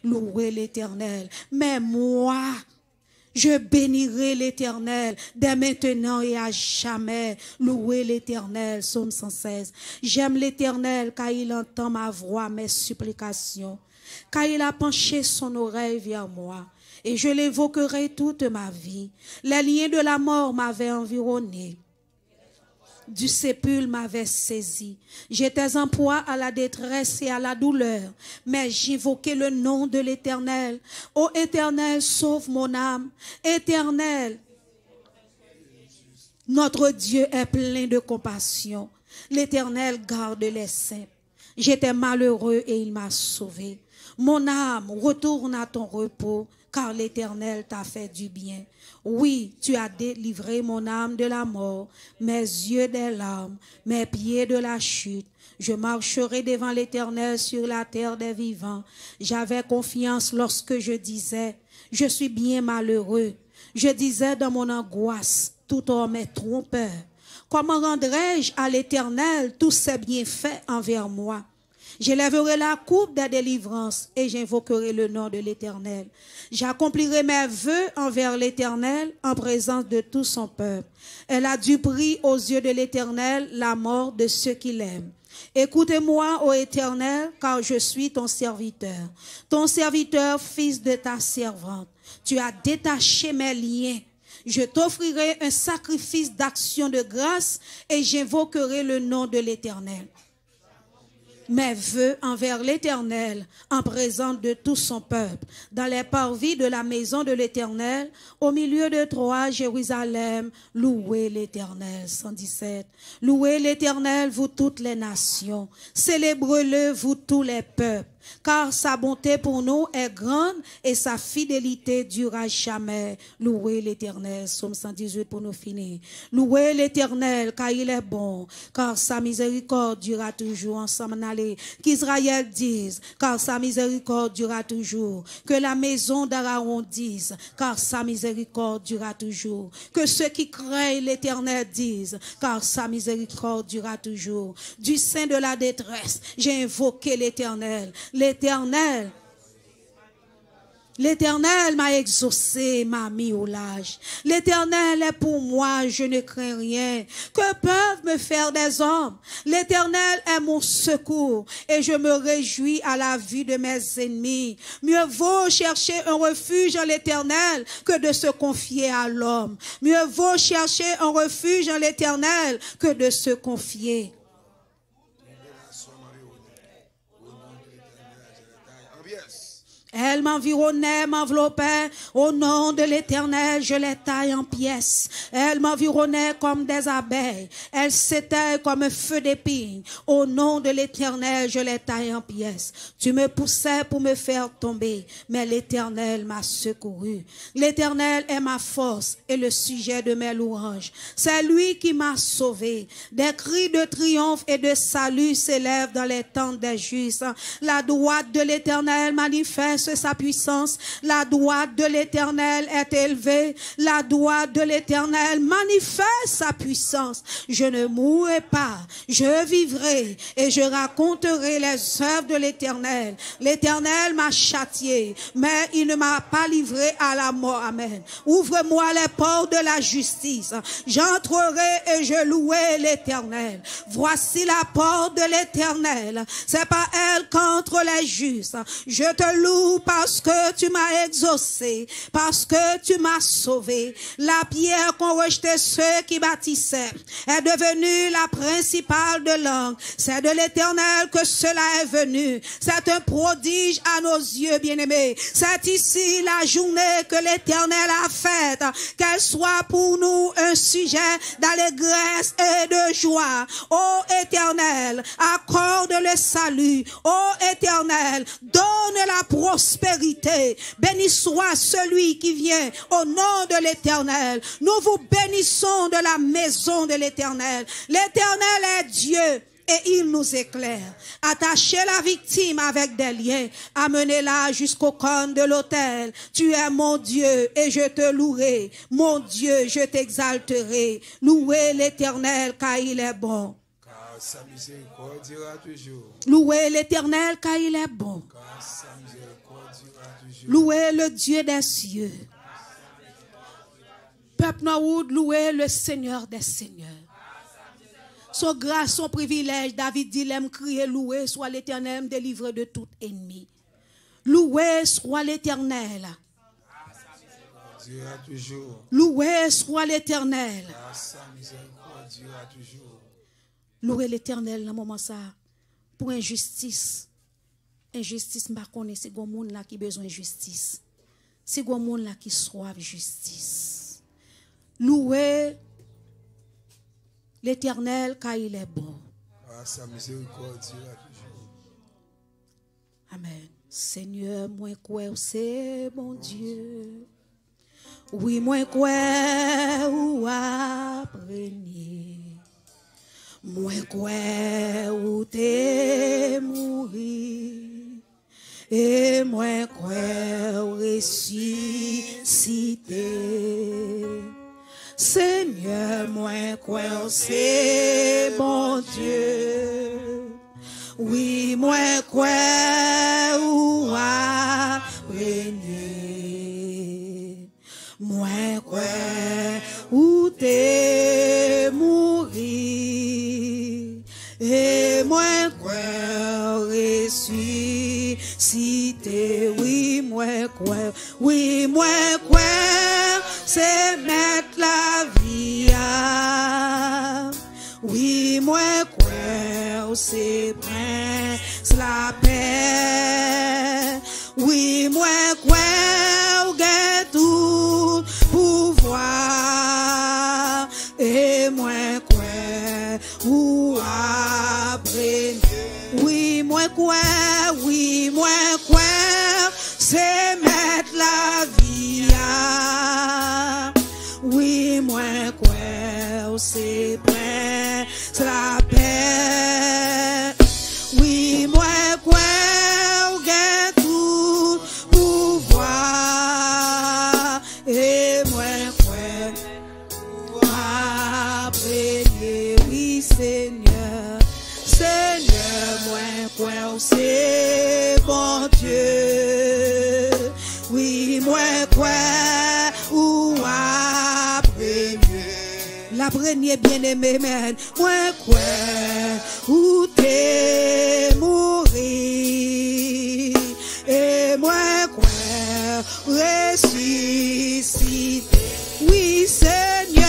louez l'Éternel. Mais moi, je bénirai l'Éternel dès maintenant et à jamais. Louez l'Éternel. Psaume 116. J'aime l'Éternel car il entend ma voix, mes supplications. Car il a penché son oreille vers moi. Et je l'évoquerai toute ma vie. Les liens de la mort m'avaient environné. Du sépulcre m'avait saisi. J'étais en proie à la détresse et à la douleur, mais j'invoquais le nom de l'Éternel. Ô Éternel, sauve mon âme. Éternel, notre Dieu est plein de compassion. L'Éternel garde les saints. J'étais malheureux et il m'a sauvé. Mon âme, retourne à ton repos, car l'Éternel t'a fait du bien. Oui, tu as délivré mon âme de la mort, mes yeux des larmes, mes pieds de la chute. Je marcherai devant l'Éternel sur la terre des vivants. J'avais confiance lorsque je disais, je suis bien malheureux. Je disais dans mon angoisse, tout homme est trompeur. Comment rendrai-je à l'Éternel tous ses bienfaits envers moi? J'élèverai la coupe des délivrances et j'invoquerai le nom de l'Éternel. J'accomplirai mes vœux envers l'Éternel en présence de tout son peuple. Elle a du prix aux yeux de l'Éternel la mort de ceux qui l'aiment. Écoutez-moi, ô Éternel, car je suis ton serviteur fils de ta servante. Tu as détaché mes liens. Je t'offrirai un sacrifice d'action de grâce et j'invoquerai le nom de l'Éternel. Mes vœux envers l'Éternel en présence de tout son peuple, dans les parvis de la maison de l'Éternel, au milieu de Troie, Jérusalem, louez l'Éternel. 117. Louez l'Éternel, vous toutes les nations, célébrez-le, vous tous les peuples. Car sa bonté pour nous est grande et sa fidélité dure à jamais. Louez l'Éternel. Psaume 118 pour nous finir. Louez l'Éternel car il est bon, car sa miséricorde durera toujours. Ensemble aller. Qu'Israël dise, car sa miséricorde durera toujours. Que la maison d'Aaron dise, car sa miséricorde durera toujours. Que ceux qui craignent l'Éternel disent, car sa miséricorde durera toujours. Du sein de la détresse, j'ai invoqué l'Éternel. L'Éternel m'a exaucé, m'a mis au large. L'Éternel est pour moi, je ne crains rien. Que peuvent me faire des hommes? L'Éternel est mon secours et je me réjouis à la vue de mes ennemis. Mieux vaut chercher un refuge en l'Éternel que de se confier à l'homme. Mieux vaut chercher un refuge en l'Éternel que de se confier. Elle m'environnait, m'enveloppait, au nom de l'Éternel, je les taille en pièces. Elle m'environnait comme des abeilles, elle s'éteint comme un feu d'épine. Au nom de l'Éternel, je les taille en pièces. Tu me poussais pour me faire tomber, mais l'Éternel m'a secouru. L'Éternel est ma force et le sujet de mes louanges. C'est lui qui m'a sauvé. Des cris de triomphe et de salut s'élèvent dans les tentes des justes. La droite de l'Éternel manifeste sa puissance. La droite de l'Éternel est élevée. La droite de l'Éternel manifeste sa puissance. Je ne mourrai pas, je vivrai et je raconterai les œuvres de l'Éternel. L'Éternel m'a châtié, mais il ne m'a pas livré à la mort. Amen. Ouvre-moi les portes de la justice. J'entrerai et je louerai l'Éternel. Voici la porte de l'Éternel. C'est par elle qu'entrent les justes. Je te loue parce que tu m'as exaucé, parce que tu m'as sauvé. La pierre qu'ont rejeté ceux qui bâtissaient est devenue la principale de langue. C'est de l'Éternel que cela est venu. C'est un prodige à nos yeux, bien-aimés. C'est ici la journée que l'Éternel a faite. Qu'elle soit pour nous un sujet d'allégresse et de joie. Ô Éternel, accorde le salut. Ô Éternel, donne la prospérité. Béni soit celui qui vient au nom de l'Éternel. Nous vous bénissons de la maison de l'Éternel. L'Éternel est Dieu et il nous éclaire. Attachez la victime avec des liens. Amenez-la jusqu'au cône de l'autel. Tu es mon Dieu et je te louerai. Mon Dieu, je t'exalterai. Louez l'Éternel car il est bon. Sa miséricorde durera toujours. Louez l'Éternel car il est bon. Car sa miséricorde durera toujours. Louez le Dieu des cieux. Peuple Norwood, louez le Seigneur des seigneurs. Son grâce, son privilège, David dit, l'aime crier, louez soit l'Éternel, délivré de tout ennemi. Louez soit l'Éternel. Durera toujours. Louez soit l'Éternel. Car sa miséricorde durera toujours. Louez l'Éternel dans moment ça pour injustice. Injustice, je ne connais pas si il monde là qui a besoin de justice. Si il monde là qui soif justice. Louez l'Éternel car il est bon. Car sa miséricorde durera toujours. Amen. Seigneur, moi quoi c'est bon Dieu. Oui, moi quoi ou apprenez. Moi quoi ou t'es mouru. Et moi quoi ou ressuscité. Seigneur, moi quoi c'est bon Dieu. Oui, moi quoi ou apprenez. Moi quoi ou t'es mouru. Et moi quoi ressuscité. Oui, moi quoi c'est mettre la vie à. Oui, moi quoi c'est prince la paix. Oui, moi quoi ou gagne tout pouvoir. Et moi quoi ou après. Oui, moi quoi c'est mettre la vie à. Oui, moi quoi c'est prince la paix. Oui, moi quoi gagne tout pouvoir. Et moi quoi après. Oui, Seigneur, moi quoi c'est bon Dieu. Oui, moi quoi ou après. La première bien-aimée, moi quoi ou t'es mouru. Et moi quoi ressuscité. Oui, Seigneur,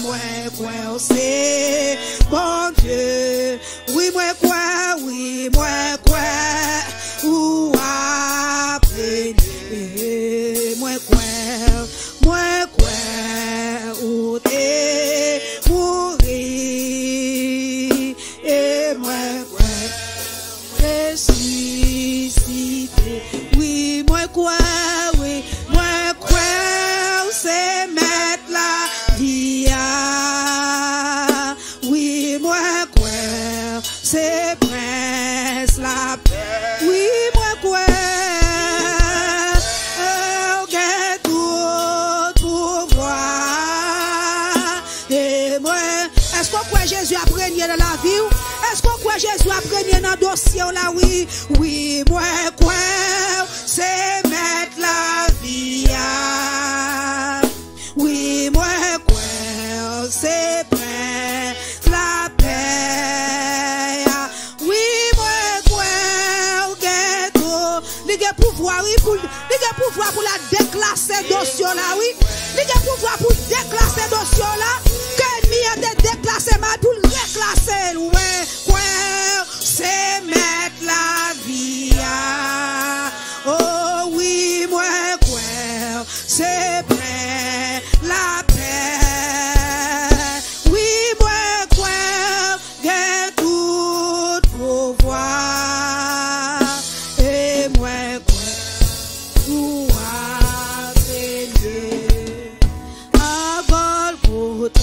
moi quoi c'est bon Dieu. Oui, moi quoi ou après. Moi quoi ou t'es mouru. Et moi quoi ressuscité. Oui, moi quoi c'est mettre la vie à. Oui, moi quoi c'est prince la paix. Oui, moi quoi est-ce qu'on croit Jésus a prégné dans la vie? Est-ce qu'on croit Jésus a prégné dans le dossier là? Oui, moi quoi c'est mettre la vie à. Oui, moi quoi c'est prendre la paix. Oui, moi quoi ghetto. Il y a pouvoir pour la déclasser dossier là, oui. Il y a pouvoir pour déclasser dossier là. Que de déclasser ma pour le reclasser. Ouais, c'est mettre la vie à. Oh oui, moi quoi c'est prêt la paix. Oui, moi quoi j'ai tout pouvoir. Et moi quoi tout appeler à Golgotha.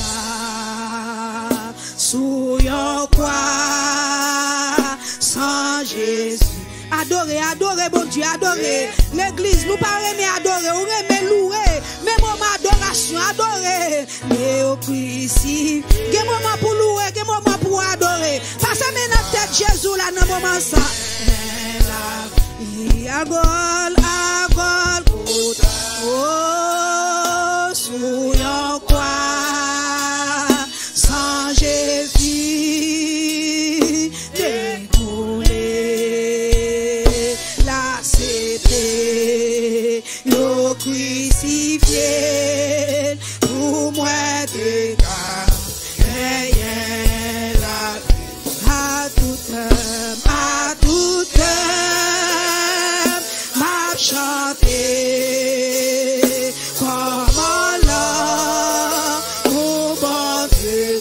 Sous yon croix sans Jésus. Adorez, bon Dieu, adorez. L'église, nous pas aimer adorer, on aime louer. Mais mon adoration. adoration, adorer. Mais au Christ, quel moment pour louer, quel moment pour adorer. Parce que maintenant tête Jésus là dans moment ça. Agol, oh, souillons quoi, sans Jésus, découlé, la c'était, le crucifié, pour moi des gars, à tout heure, m'a chanté, comment là, au bon Dieu,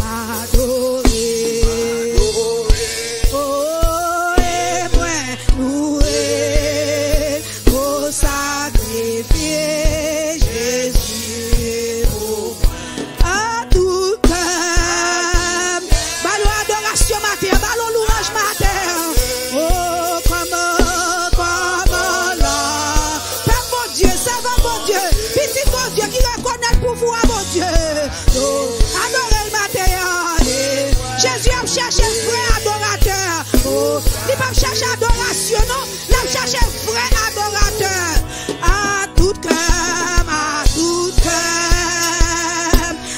m'adorer, oh, et moi, louer, pour sacrifier Jésus, à tout cœur, ballon adoration matin, ballon louange matin, oh, comment là, fais mon Dieu, ça va mon Dieu, petit mon Dieu qui reconnaît pour vous à mon Dieu, oh, adorez le matin, Jésus a cherché un vrai adorateur, oh, il va chercher adoration, non, il va chercher un vrai adorateur, à tout cœur,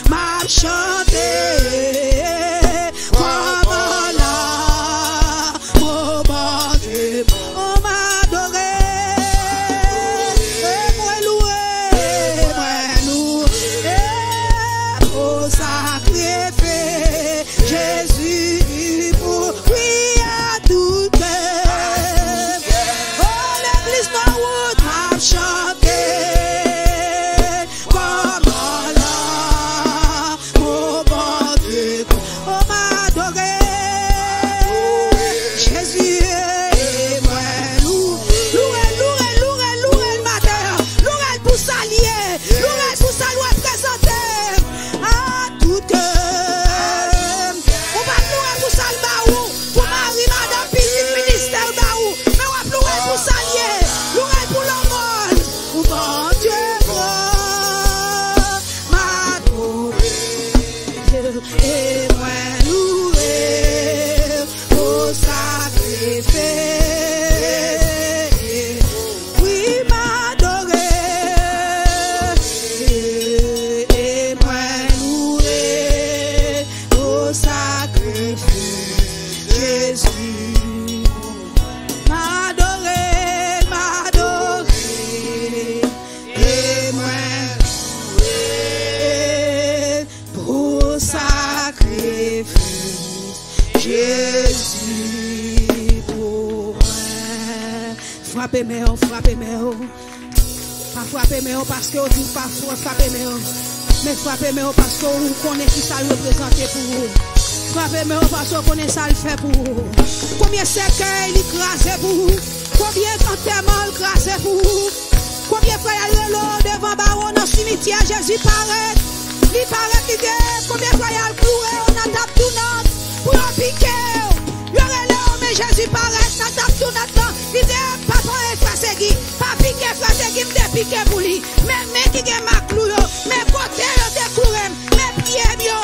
m'a chanté, comment là, oh mon Dieu, on m'a adoré, et moi loué, au sacrifier Jésus pour lui à tout cœur. Oh, l'église dans route m'a chanté, comment là, oh mon Dieu, on m'a adoré, Jésus et moi, louer le matin, louer pour s'allier, louer pour saluer présenter, à tout cœur, on va louer pour salbaou, pour Marie, madame, petite ministère d'aou, mais on va louer pour s'allier, louer pour le monde, pour mon Dieu, m'adorer, et moi louer, au sacrifier, oui m'adorer, et moi louer, au sacrifier, Jésus, m'adorer, et moi louer, pour sacrifier, Jésus pour moi. Frappez-moi, pas frappez-moi parce que vous dites pas frappez-moi, mais frappez-moi parce que vous connaissez qui ça représente pour vous. Frappez-moi parce que vous connaissez ça le fait pour vous. Combien cercueils il écrasé pour vous, combien enterrements il écrasé pour vous, combien frères devant baron dans le cimetière Jésus paraît. Il paraît qu'il y a combien de frères cloués, on a tapé tout notre pour en piquer. Il y aurait là, mais Jésus paraît, on a tapé tout notre. Il dit, papa et frère Segui, pas piquer frère Segui, me dépiquer pour lui. Mais qui a ma clou, mais côté, yo découvrem, mais pieds, yo.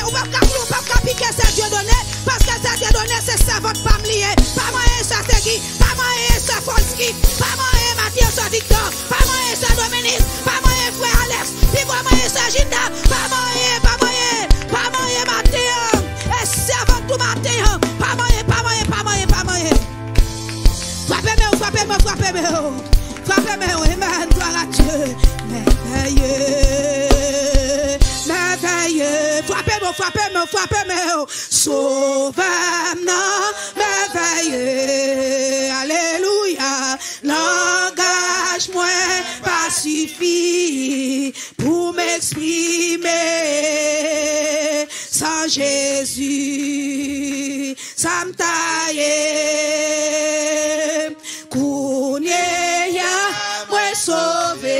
On va pas clou, pas piquer, c'est Dieu donné, parce que c'est Dieu donné, c'est ça votre femme liée. Pas moyen, ça Segui, pas moyen, ça Folski, pas moyen, Mathieu, ça Victor, pas moyen, ça Dominique, pas moyen, frère Alex, puis pas moyen, ça Gina, pas moyen, Mathieu, et c'est avant tout Mathieu, pas moyen. Frappez-moi, amen, gloire à Dieu, merveilleux, frappez-moi, sauvez-moi, merveilleux, alléluia, langage-moi pas suffit pour m'exprimer, sans Jésus, ça me taille. Moi sauvé,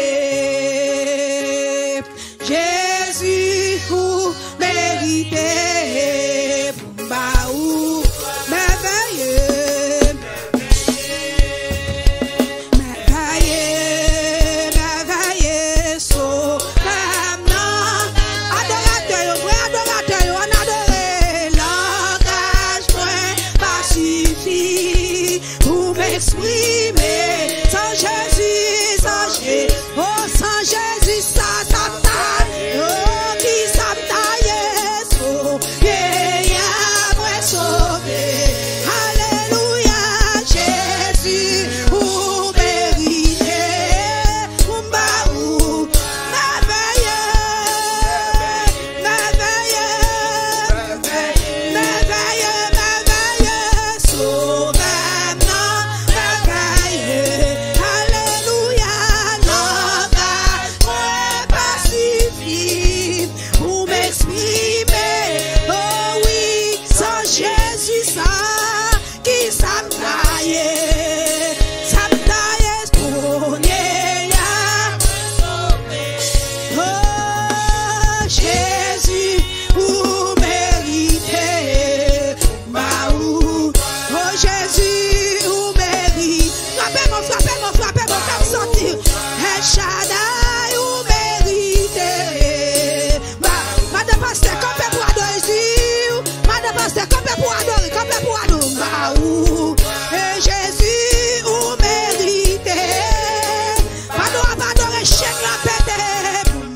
Jésus vous méritez, Bumbaou, merveilleux, merveilleux, merveilleux, sauvé. frappez-moi, faites sentir. El Shaddai, ou mérité. Madame Pasteur, campez pour adorer Jésus. Madame Pasteur, campez pour adorer, Baou. Et Jésus, ou mérité. Pas adorer, chèque la pété.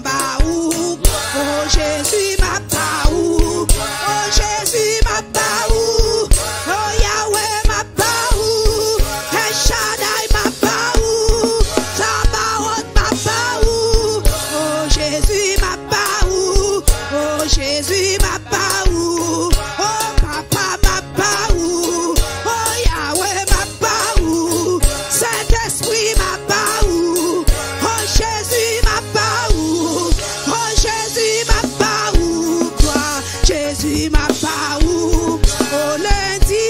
Baou. Oh Jésus, ma Baou. Oh Jésus, ma Baou. Oh Yahweh, ma Baou. El Shaddai, ma Baou. Sabaoth, ma Baou. Oh Jésus, ma Baou. Oh Jésus, ma Baou. Oh Papa, ma Baou. Oh Yahweh, ma Baou. Saint-Esprit, ma Baou. Oh Jésus, ma Baou. Oh Jésus, ma Baou. Toi, Jésus, ma Baou. Oh lundi,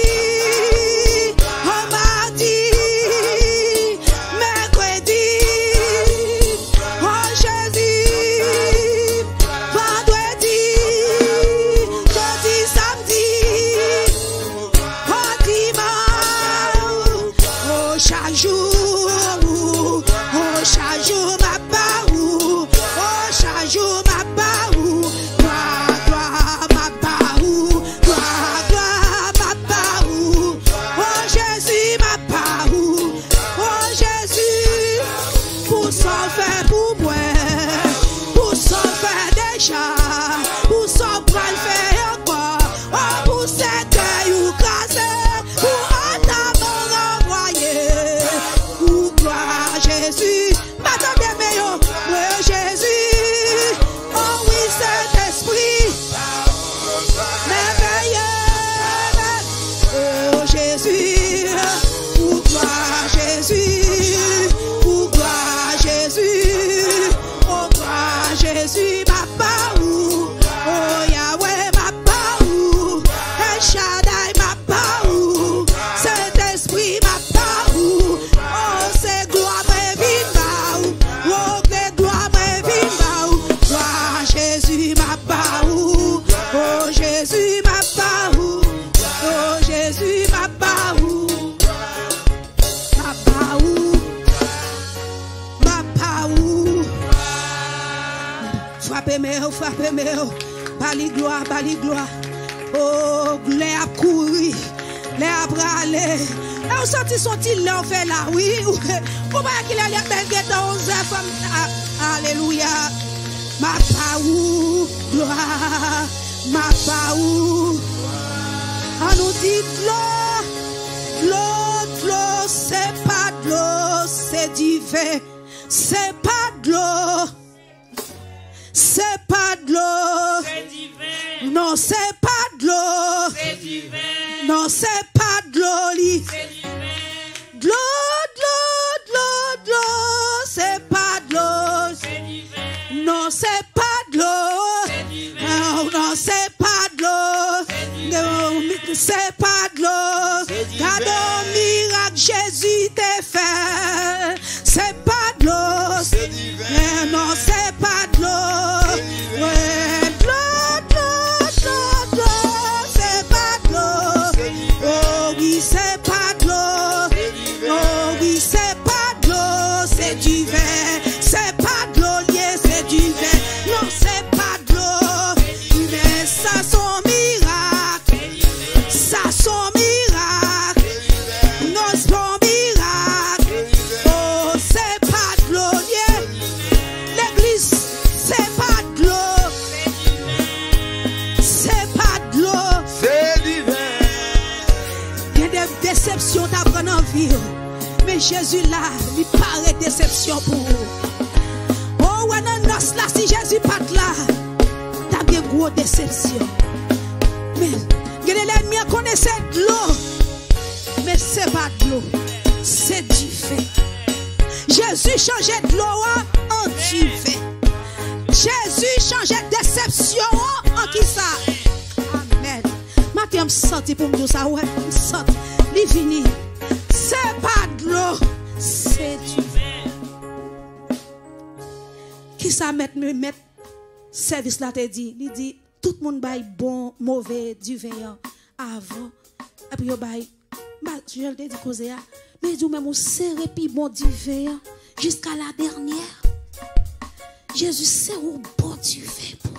oh mardi, mercredi, oh Jésus, vendredi, jeudi, samedi, oh dimanche, oh chaque jour, ma Baou, oh chaque jour, ma Baou, gloire, ma Baou, gloire, ma Baou, oh Jésus, ma Baou, oh Jésus, pour s'en faire pour moi, pour s'en faire déjà, pour s'en prendre faire encore, oh pour cette ou casser, pour entamer renvoyer, pour gloire Jésus, m'attendez meilleur, ouais Jésus, oh oui Saint-Esprit, merveilleux, oh Jésus, pour gloire Jésus, pour gloire Jésus, oh gloire Jésus, ma Baou, oh Yahweh, ma Baou, El Shaddai, ma Baou, Saint-Esprit, ma Baou, oh c'est gloire, mais vite Baou, oh c'est gloire, mais vite Baou, gloire Jésus, ma Baou, oh Jésus, ma Baou, oh Jésus, ma Baou, ma Baou, ma Baou. Frappez-moi, bali gloire, oh, les a couru, les a bralé. Et on sentit son il là, on fait là, oui. Ou pas qu'il a l'air dans 11 femmes. Alléluia. Ma Baou, gloire, ma Baou. On nous dit l'eau, c'est pas de l'eau, c'est divin. C'est pas de l'eau. C'est pas de l'eau. Non, c'est pas de l'eau. Non, c'est pas de l'eau. De l'eau, c'est pas de l'eau. Non, c'est pas de l'eau. Non, c'est pas de l'eau. C'est pas de l'eau. Cadeau miracle Jésus t'a fait. C'est pas de l'eau. Non, c'est pas de l'eau. Ouais, de l'eau, c'est pas de l'eau. Oh oui, c'est pas de l'eau. Oh oui, c'est pas de l'eau, c'est du vin. C'est pas de l'eau, c'est du vin. Non, c'est pas de l'eau. Mais ça son miracle. Ça son miracle. Non, c'est pas miracle. Oh, c'est pas de l'eau, l'église, c'est pas de l'eau. C'est pas de l'eau. C'est divin. Il y a des déceptions d'apprendre en vie. Mais Jésus là, il paraît déception pour vous. Oh, ouais, non, là, si Jésus pas là, t'as bien gros déception. Mais, il y a des ennemis qui connaissent de l'eau. Mais c'est pas de l'eau. C'est du fait. Jésus changeait de l'eau en du fait. Jésus changeait de déception en qui ça? Amen. Maintenant, je me sens pour me dire ça. Ouais, je me sens. Il finit. C'est pas de l'eau. C'est du vin. Qui ça met service là te dit? Il dit tout le monde baille bon, mauvais, du vin avant. Et puis il baille. Je te dis cause Mais vous même, vous serrez puis bon divin jusqu'à la dernière. Jésus sait où bon divin pour.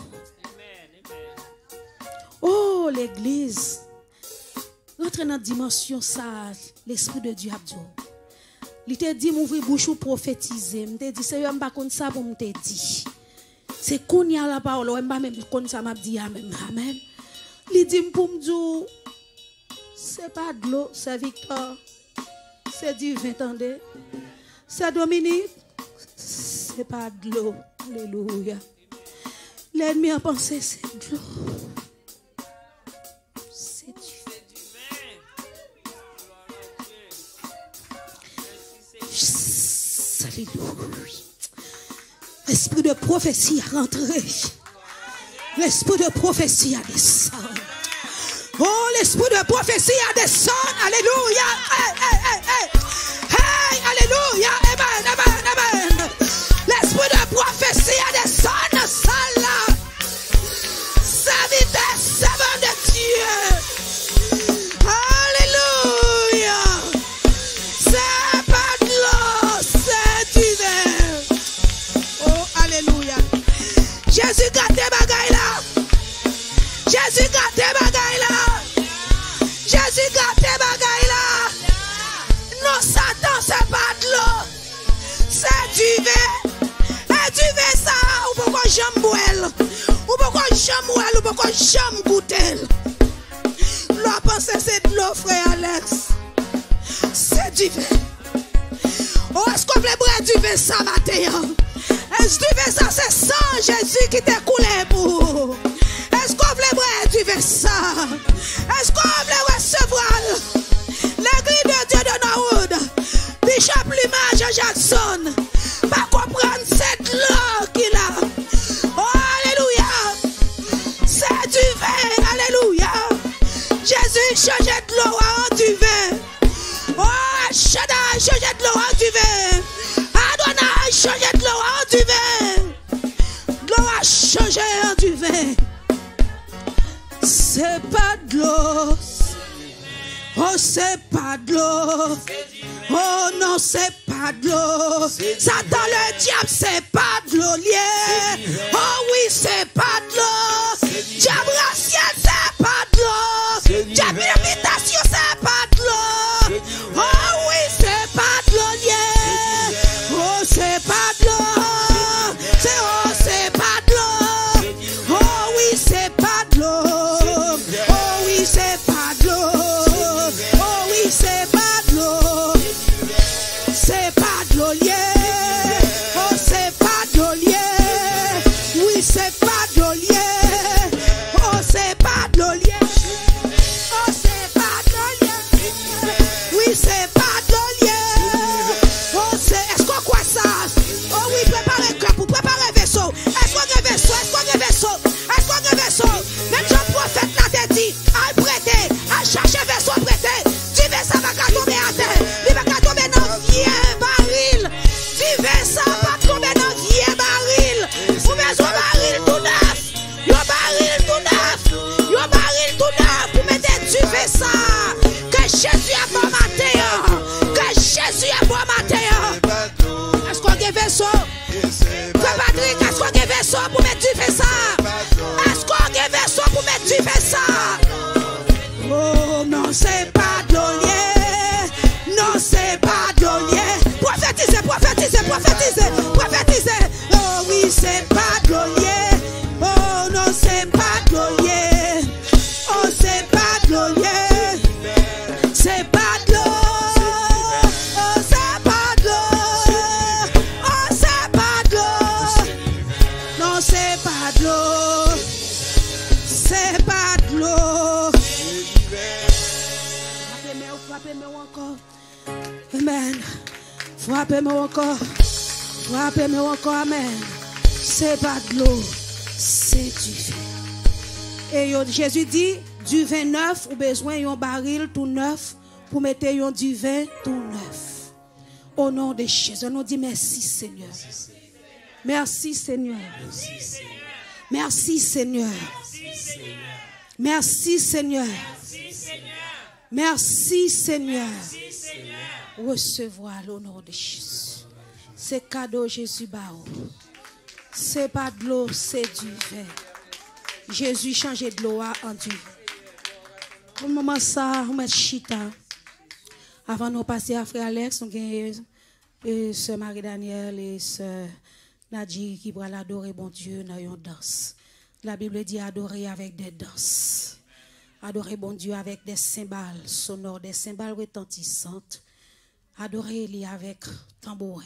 Oh, l'église. Rentrez dans la dimension, ça, l'Esprit de Dieu a dit. Il t'a dit, m'ouvrir bouche ou prophétiser. Il t'a dit, Seigneur, je ne sais pas ça pour me dire. C'est qu'on y a la parole, je ne sais pas même comme ça m'a dit amen. Amen. Il dit pour me dire, c'est pas de l'eau, c'est Victor. C'est divin, attendez. C'est Dominique. C'est pas de l'eau. Alléluia. L'ennemi a pensé, c'est de l'eau. L'esprit de prophétie a rentré. L'esprit de prophétie a descendu. Oh, l'esprit de prophétie a descendu. Alléluia. Hey, hey, hey, hey. Hey, alléluia. Amen, amen, amen. L'esprit de prophétie a descendu dans la salle là. Serviteur, servant de Dieu. Alléluia. C'est pas de l'eau, c'est du vin. Oh, alléluia. Jésus gâte bagaille là. Jésus gâte bagaille là. Jésus gâte bagaille là. Non, Satan, c'est pas de l'eau. C'est du vin. Et du vin ça, ou pourquoi j'aime boire. Ou pourquoi j'aime boire, ou pourquoi j'aime goûter. L'eau pensée c'est de l'eau, frère Alex. C'est du vin. Oh, est-ce qu'on veut boire du vin ça matin? Est-ce que du vin ça, c'est sang Jésus qui t'est coulé pour? Est-ce qu'on veut boire du vin ça? Est-ce qu'on veut recevoir l'église de Dieu de Norwood? Bishop Lima Jackson, pas comprendre cette loi qu'il a. Oh, alléluia. C'est du vin, alléluia. Jésus changeait de l'eau en du vin. Oh, Shaddai changeait de l'eau en du vin. Adonai changeait de l'eau en du vin. L'eau a changé en du vin. C'est pas de l'eau. Oh, c'est pas de l'eau. Oh non, c'est pas de l'eau. Satan le diable, c'est pas de l'eau liée. Oh oui, c'est pas de l'eau. Diable racial, c'est pas de l'eau. Diable imitation, c'est pas de l'eau. Oh oui, c'est pas de l'eau liée. Oh, c'est pas de l'eau. C'est pas de l'eau. Oh oui, c'est pas de l'eau. Oh oui, c'est pas de l'eau. Oh oui, c'est pas de l'eau. C'est pas de l'eau liée. Oh, c'est pas de l'eau liée. Oui, c'est pas de l'eau liée. Oh, c'est pas de l'eau liée. Oh, c'est pas de l'eau liée. Oui, c'est pas de l'eau liée. Oh, c'est. Est-ce qu'on croit ça? Oh oui, préparez cœur pour préparer vaisseau. Est-ce qu'on a vaisseau? Est-ce qu'on a vaisseau? Est-ce qu'on a vaisseau? Même Jean prophète l'a dit. À prêter, à chercher vaisseau prêter. Tu veux ça va tomber à terre. Il va tomber dans un baril. Tu veux ça va tomber dans un baril. Vous mettez un baril tout neuf. Un baril tout neuf. Un baril tout neuf. Vous mettez tu veux ça. Que Jésus a bon matin. Que Jésus a bon matin. Est-ce qu'on a vaisseau? Que Patrick, est-ce qu'on a vaisseau pour mettre tu fais ça? Est-ce qu'on a vaisseau pour mettre tu fais ça? Oh non, c'est pas de l'eau liée. Non, c'est pas de l'eau liée. Prophétisez, prophétisez, prophétisez, prophétisez. Oh oui, c'est pas de l'eau liée. Oh non, c'est pas de l'eau liée. Oh, c'est pas de l'eau liée. C'est pas de l'eau. Oh, c'est pas de l'eau. Oh, c'est pas de l'eau. Non, c'est pas de l'eau. C'est pas de l'eau. Frappez-moi encore. Amen. Frappez-moi encore. Frappez-moi encore. Amen. C'est pas de l'eau. C'est du vin. Et Jésus dit, du vin neuf, ou besoin d'un baril tout neuf pour mettre du vin tout neuf. Au nom de Jésus, on dit merci Seigneur. Merci Seigneur. Merci Seigneur. Merci Seigneur. Merci Seigneur. recevoir l'honneur de Jésus. C'est cadeau Jésus Bao. C'est pas de l'eau, c'est du vin. Jésus changeait de l'eau en Dieu. Au moment ça, on met chita. Avant de passer à Frère Alex, on a Sœur Marie-Daniel et Sœur Nadji qui va l'adorer, bon Dieu, dans une danse. La Bible dit adorer avec des danses. Adorer bon Dieu avec des cymbales sonores, des cymbales retentissantes. Adorer lui avec tambourin.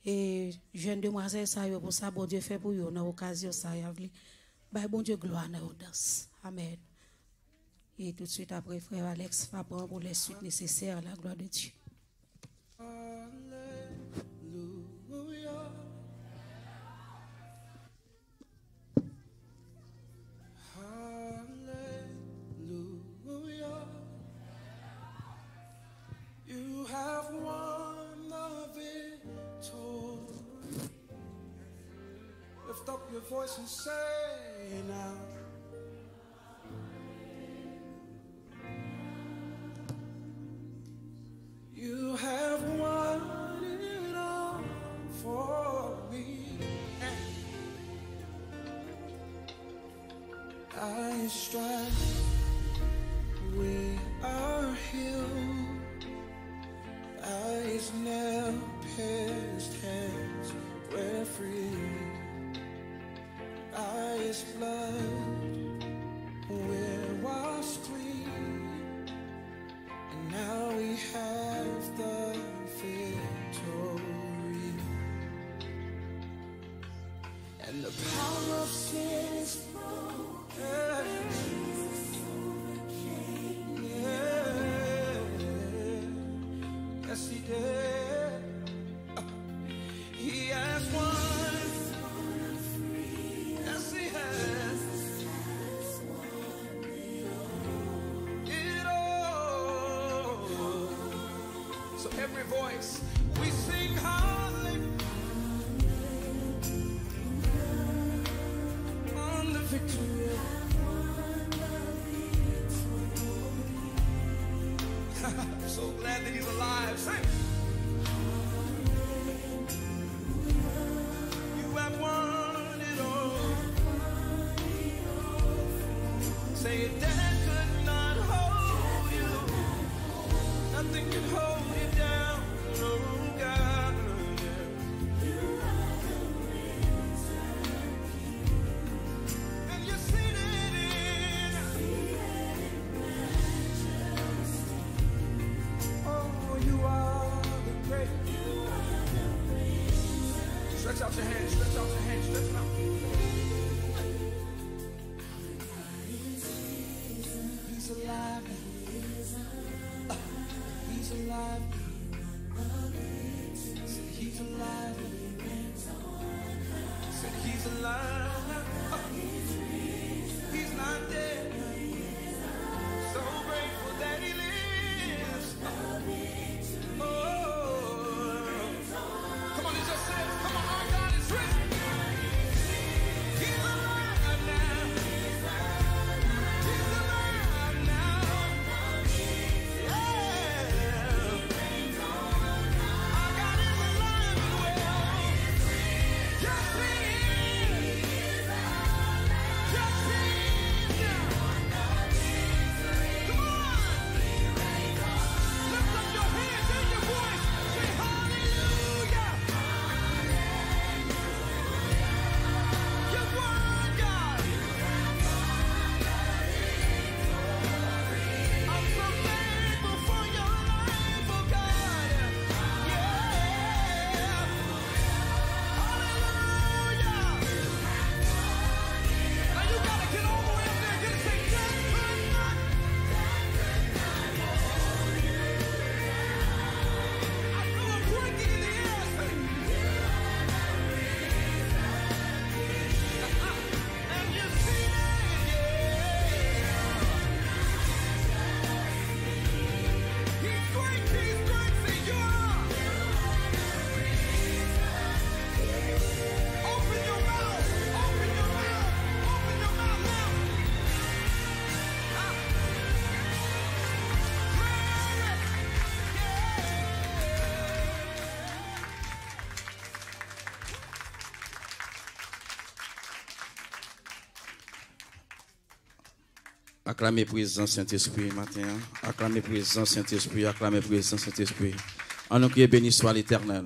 Et jeune demoiselle, ça pour ça, bon Dieu fait pour eux, dans l'occasion, ça y a bah, bon Dieu, gloire dans la danse. Amen. Et tout de suite après, frère Alex va prendre pour les suites nécessaires à la gloire de Dieu. Hallelujah. Hallelujah. You have won the victory. Lift up your voice and say now. You have won it all for me. I strive, we are healed. Eyes nail pierced, hands we're free. Eyes blood, we're washed clean. And now we have the victory. And the power of sin is broken. Yes, he did. He has won. Yes, he has. It all. So every voice we sing hallelujah on the victory. I'm so glad that he's alive. Sing. You have won it all. Say death could not hold you. Nothing can hold you down. Oh God. And you're seated in. Oh, you are the great. Stretch out your hands, stretch out your hands, stretch them out. He's alive. He's alive. Said he's alive. Said he's alive. He's not dead. So grateful that he lives. Oh, come on, it just says, come on, our God is risen. Acclamez présence Saint-Esprit matin. Acclamez présence Saint-Esprit. Acclamez présence Saint-Esprit. En nous crier béni soit l'Éternel.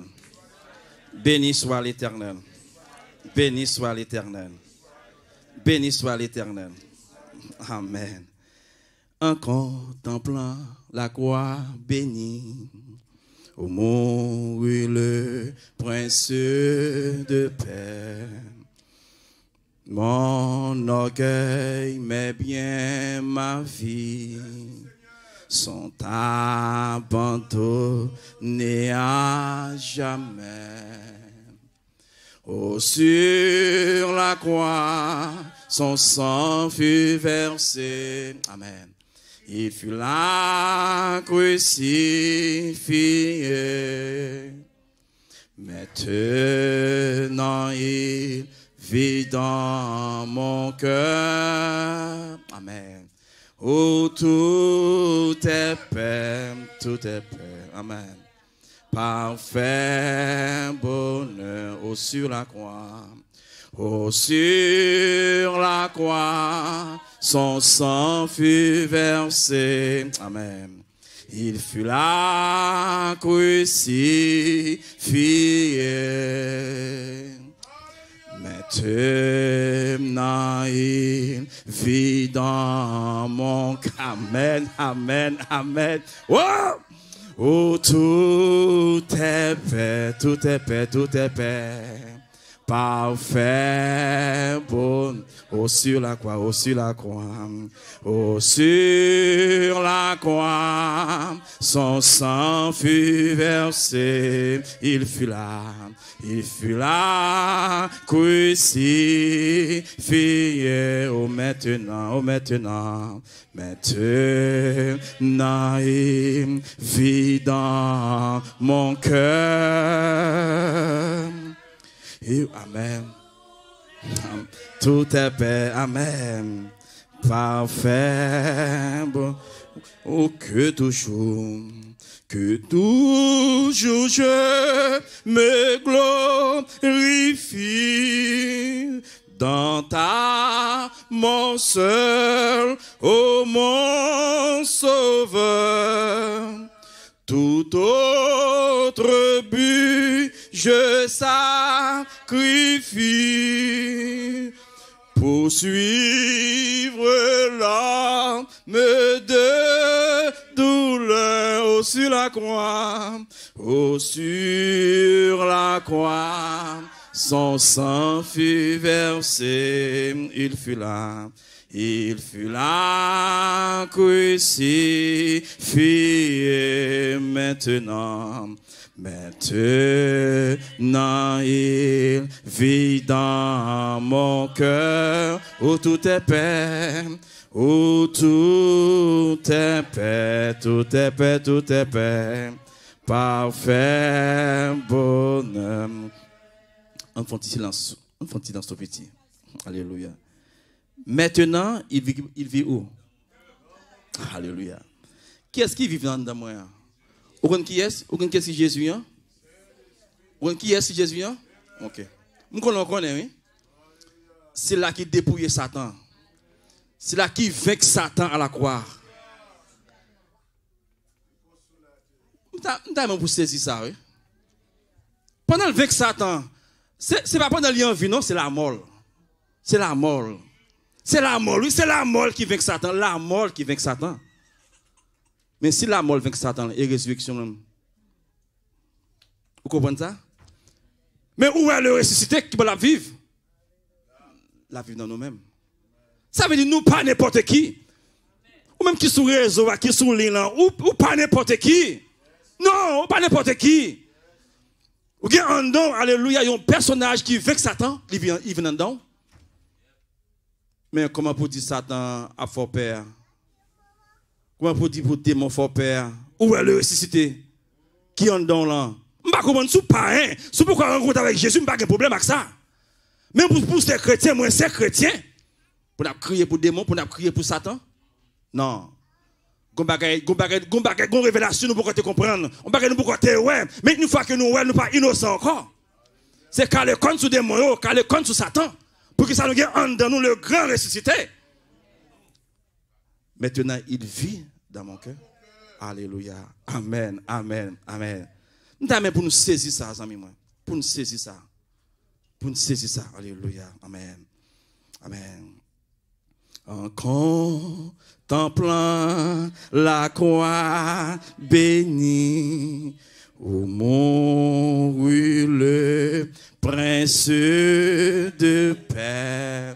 Béni soit l'Éternel. Béni soit l'Éternel. Béni soit l'Éternel. Amen. En contemplant la croix bénie, au mont le prince de paix, mon orgueil, mais bien ma vie, sont abandonnés à jamais. Oh, sur la croix, son sang fut versé. Amen. Il fut là crucifié. Maintenant, il vit dans mon cœur. Amen. Oh, tout est paix, tout est paix. Amen. Parfait bonheur, oh, sur la croix. Oh, sur la croix, son sang fut versé. Amen. Il fut là crucifié. Maintenant, il vit dans mon cœur. Amen, amen, amen. Oh! Oh, tout est paix, tout est paix, tout est paix. Parfait, bon, oh sur la croix, oh sur la croix, oh sur la croix, son sang fut versé, il fut là, crucifié, oh maintenant, maintenant, il vit dans mon cœur. Amen. Tout est paix. Amen. Parfait. Bon. Oh, que toujours je me glorifie dans ta, mon seul, oh mon sauveur. Tout autre but, je sacrifie pour suivre l'âme de douleur. Oh, sur la croix, oh, sur la croix, son sang fut versé, il fut là crucifié. Maintenant, il vit dans mon cœur. Oh, tout est paix. Oh, tout est paix, tout est paix, tout est paix. Parfait bonheur. Un petit silence tout petit. Alléluia. Maintenant, il vit où? Alléluia. Qui est-ce qui vit dans moi? Ou qui est-ce? Ou qui est-ce Jésus? Ou qui est-ce Jésus? Ok. Nous connaissons, oui? C'est là qui dépouille Satan. C'est là qui vainc Satan à la croix. Nous avons saisi ça, oui? Pendant le vainc Satan, c'est pas pendant l'envie, non? C'est la mort. C'est la mort. C'est la mort, oui, c'est la mort qui vainc Satan. La mort qui vainc Satan. Mais si la mort vainc Satan, et résurrection même. Vous comprenez ça? Mais où est le ressuscité qui peut la vivre? La vivre dans nous-mêmes. Ça veut dire nous pas n'importe qui. Ou même qui sur le réseau, qui sur l'île, ou pas n'importe qui. Non, pas n'importe qui. Ou bien en dedans, alléluia, il y a un personnage qui vainc Satan, il vient en dedans. Mais comment pour dire Satan a fort père? Comment pour dire pour démon fort père? Où est le ressuscité? Qui en dedans là? Je ne comprends pas, hein? C'est pourquoi on rencontre avec Jésus, je n'ai pas de problème avec ça. Mais pour ces chrétiens, moi, c'est chrétien. Pour nous crier pour démon, pour nous crier pour Satan? Non. Gon révélation, nous pouvons te comprendre. On ne peut pas te ouais. Mais une fois que nous ne sommes pas innocents encore, c'est qu'à le compte sur démon, qu'à le compte sur Satan. Pour que ça nous gagne en nous le grand ressuscité. Maintenant, il vit dans mon cœur. Alléluia. Amen, amen, amen. Nous t'amène pour nous saisir ça, amis. Pour nous saisir ça. Pour nous saisir ça. Alléluia. Amen. Amen. En contemplant la croix bénie, où mourut le prince de paix,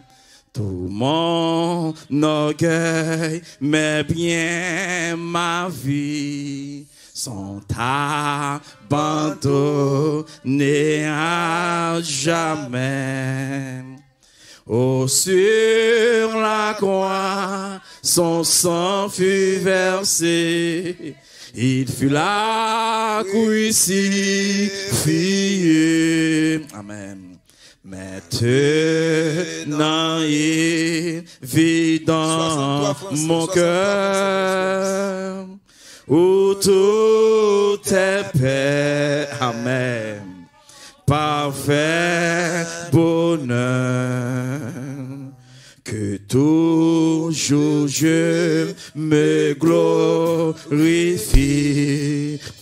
tout mon orgueil, mais bien ma vie, sont abandonnés à jamais. Oh, sur la croix, son sang fut versé, il fut là crucifié. Amen. Maintenant, il vit dans mon cœur, où tout est paix. Amen. Parfait bonheur, que toujours je me glorifie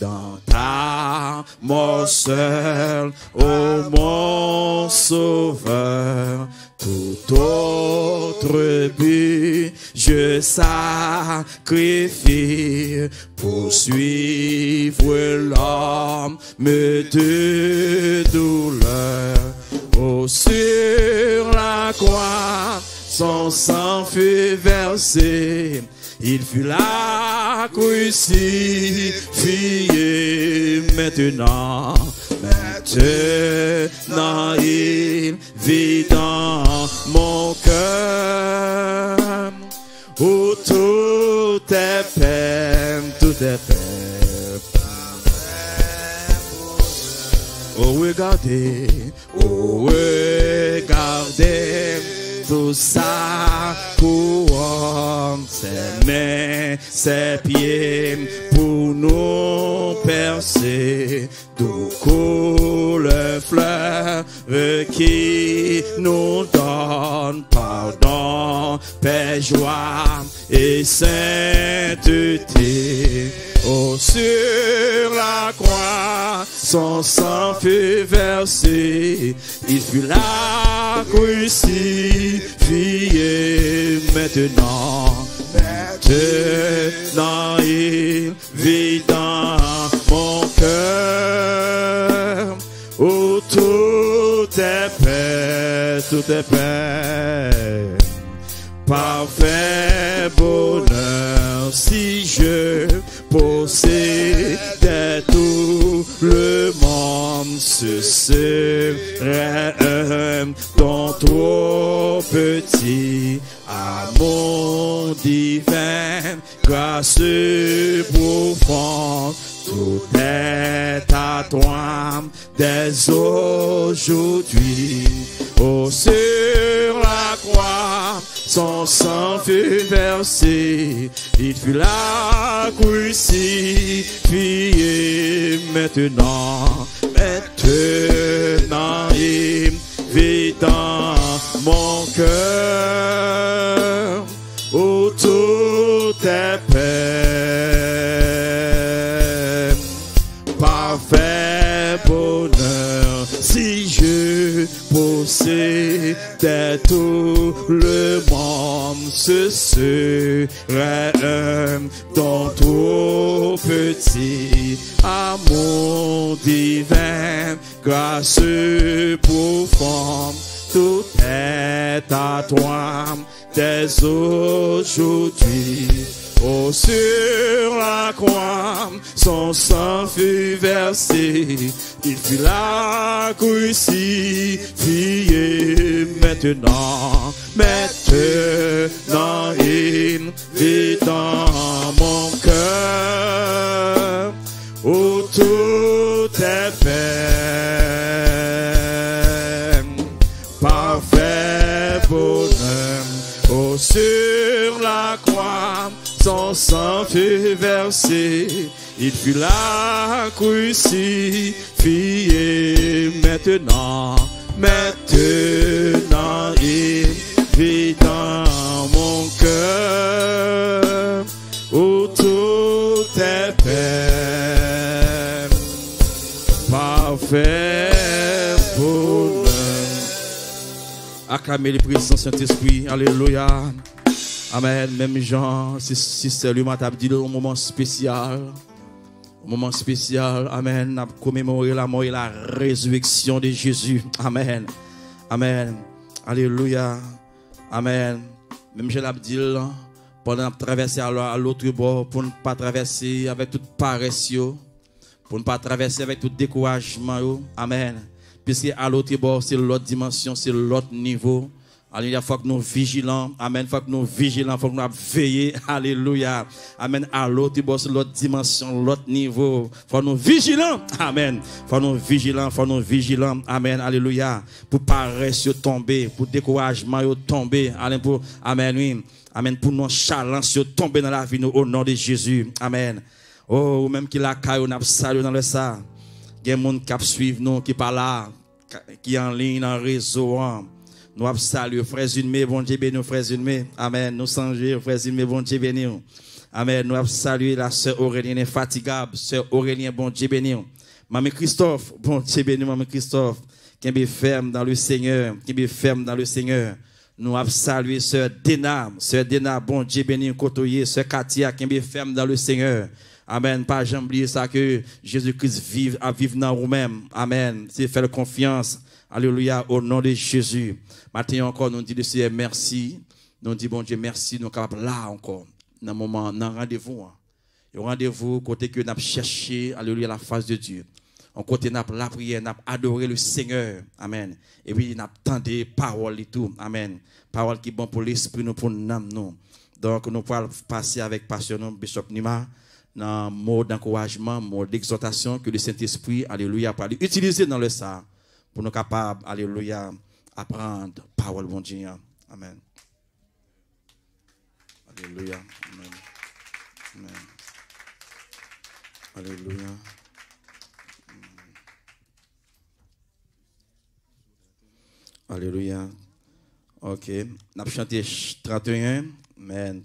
dans ta mort seule, ô mon sauveur. Tout autre but je sacrifie pour suivre l'homme de douleur. Oh, sur la croix, son sang fut versé, il fut là crucifié. Maintenant, il vit dans mon cœur, où tout est paix, tout est paix. Oh, regardez, tout ça pour ses mains, ses pieds, pour nous percer, d'où coule le fleuve qui nous donne pardon, paix, joie et sainteté. Oh, sur la croix, son sang fut versé, il fut là crucifié. Maintenant, il vit dans mon cœur, où tout est paix, tout est paix. Parfait bonheur, si je possédais tout le monde, ce serait un don trop petit. Amour divin, grâce profonde, tout est à toi dès aujourd'hui. Oh, sur la croix, son sang fut versé, il fut là crucifié. Maintenant, il vit dans mon cœur, où tout est paix. Parfait bonheur, si je possédais tout le monde, ce serait un don trop petit. Amour divin, grâce profonde, tout est à toi dès aujourd'hui. Oh, sur la croix, son sang fut versé, il fut là crucifié. Maintenant, il vit dans mon cœur, où tout est paix. Parfait bonheur, oh, sur la croix, son sang fut versé, il fut là crucifié. Maintenant, il vit dans mon cœur, parfait bonheur. Acclamez le président Saint-Esprit. Alléluia. Amen. Même Jean, si c'est lui, m'a dit un moment spécial. Un moment spécial. Amen. On a commémoré la mort et la résurrection de Jésus. Amen. Amen. Alléluia. Amen. Même je l'ai dit, pendant de traverser à l'autre bord, pour ne pas traverser avec toute paresse, pour ne pas traverser avec tout découragement. Amen. Puisque à l'autre bord, c'est l'autre dimension, c'est l'autre niveau. Alléluia, il faut que nous vigilants. Amen. Il faut que nous vigilants, il faut que nous veillons. Alléluia. Amen. À l'autre bord, c'est l'autre dimension, l'autre niveau. Il faut que nous vigilants. Amen. Il faut que nous vigilants, il faut que nous vigilants. Amen. Alléluia. Pour paresse tomber, pour découragement tomber. Amen. Oui. Amen. Pour nos challenges tomber dans la vie, au nom de Jésus. Amen. Oh, même qu'il a caillou, on a salué dans le ça. Il y a des gens qui suivent nous, qui parlent là, qui en ligne, dans le réseau. Nous avons salué, frères Unmé, bon Dieu béni, frères Unmé. Amen. Nous saluons, frères Unmé, bon Dieu béni. Amen. Nous avons salué la sœur Aurélienne infatigable, sœur Aurélienne, bon Dieu béni. Maman Christophe, bon Dieu béni, maman Christophe, qui est ferme dans le Seigneur, qui est ferme dans le Seigneur. Nous avons salué sœur Dena, bon Dieu béni, côtoyer, sœur Katia, qui est ferme dans le Seigneur. Amen. Pas jamais oublier ça que Jésus-Christ vive dans vous-même. Amen. C'est faire confiance. Alléluia. Au nom de Jésus. Maintenant encore, nous disons Seigneur merci. Nous disons bon Dieu merci. Nous sommes capables là encore. Dans un moment, dans un rendez-vous. Un rendez-vous côté que nous avons cherché. Alléluia. La face de Dieu. En côté nous avons la prière. Nous avons adoré le Seigneur. Amen. Et puis nous avons entendu paroles et tout. Amen. Paroles qui sont bonnes pour l'esprit, nous pour l'âme. Donc nous pouvons passer avec passion, Bishop Nima. Dans un mot d'encouragement, mot d'exhortation que le Saint-Esprit, alléluia, peut utiliser dans le ça pour nous capables, alléluia, apprendre parole bon Dieu. Amen. Alléluia. Amen. Amen. Alléluia. Alléluia. Ok. On a chanté 31, mais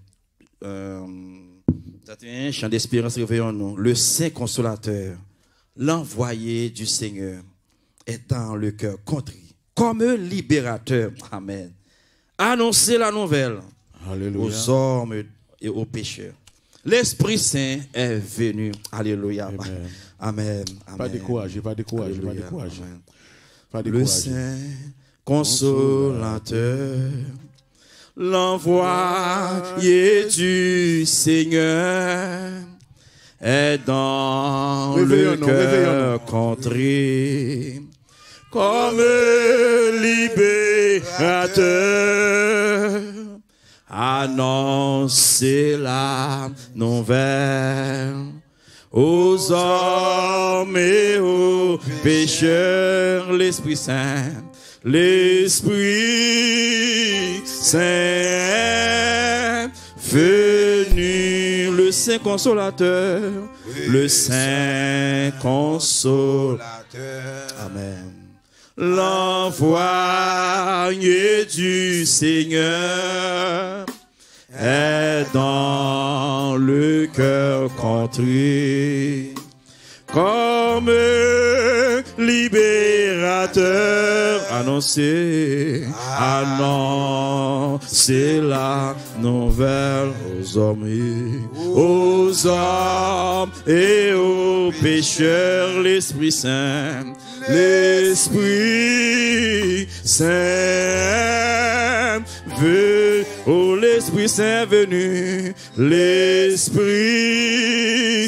31, chant d'espérance, réveillons-nous. Le Saint Consolateur, l'envoyé du Seigneur, est dans le cœur contrit, comme libérateur. Amen. Annoncez la nouvelle. Alléluia. Aux hommes et aux pécheurs. L'Esprit Saint est venu. Alléluia. Amen. Amen. Pas décourager, pas décourager, pas décourager. Le Saint Consolateur, l'envoyé du Seigneur est dans le cœur contré, comme libérateur. Annoncez la nouvelle aux hommes et aux pécheurs. L'Esprit Saint, l'Esprit Saint venu, le Saint Consolateur, le Saint Consolateur. Amen. L'envoyé du Seigneur est dans le cœur contrit, comme libérateur. Annoncez la nouvelle aux hommes et aux pécheurs. L'Esprit Saint, l'Esprit Saint veut, oh l'Esprit Saint venu, l'Esprit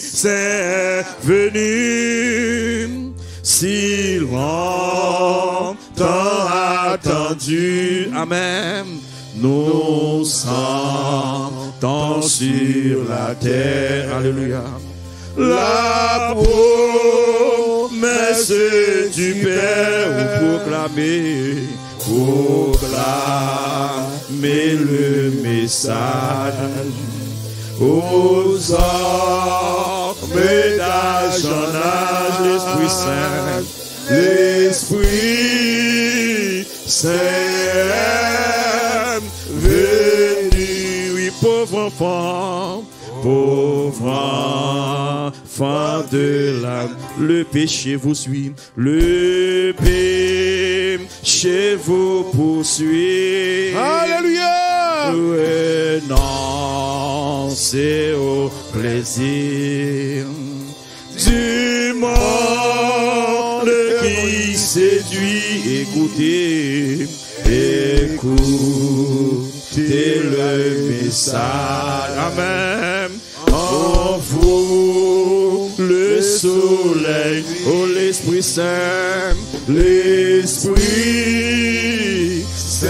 Saint venu, si longtemps attendu. Amen. Nous sentons sur la terre, alléluia, la promesse du Père, proclamer le message aux hommes d'âge en âge. L'Esprit Saint, l'Esprit Saint venu, oui, pauvre enfant, pauvre enfant de l'âme, le péché vous suit, le péché vous poursuit. Alléluia. Renoncez au plaisir du monde qui séduit. Écoutez le message. Amen. En vous le soleil, oh l'Esprit Saint, l'Esprit Saint,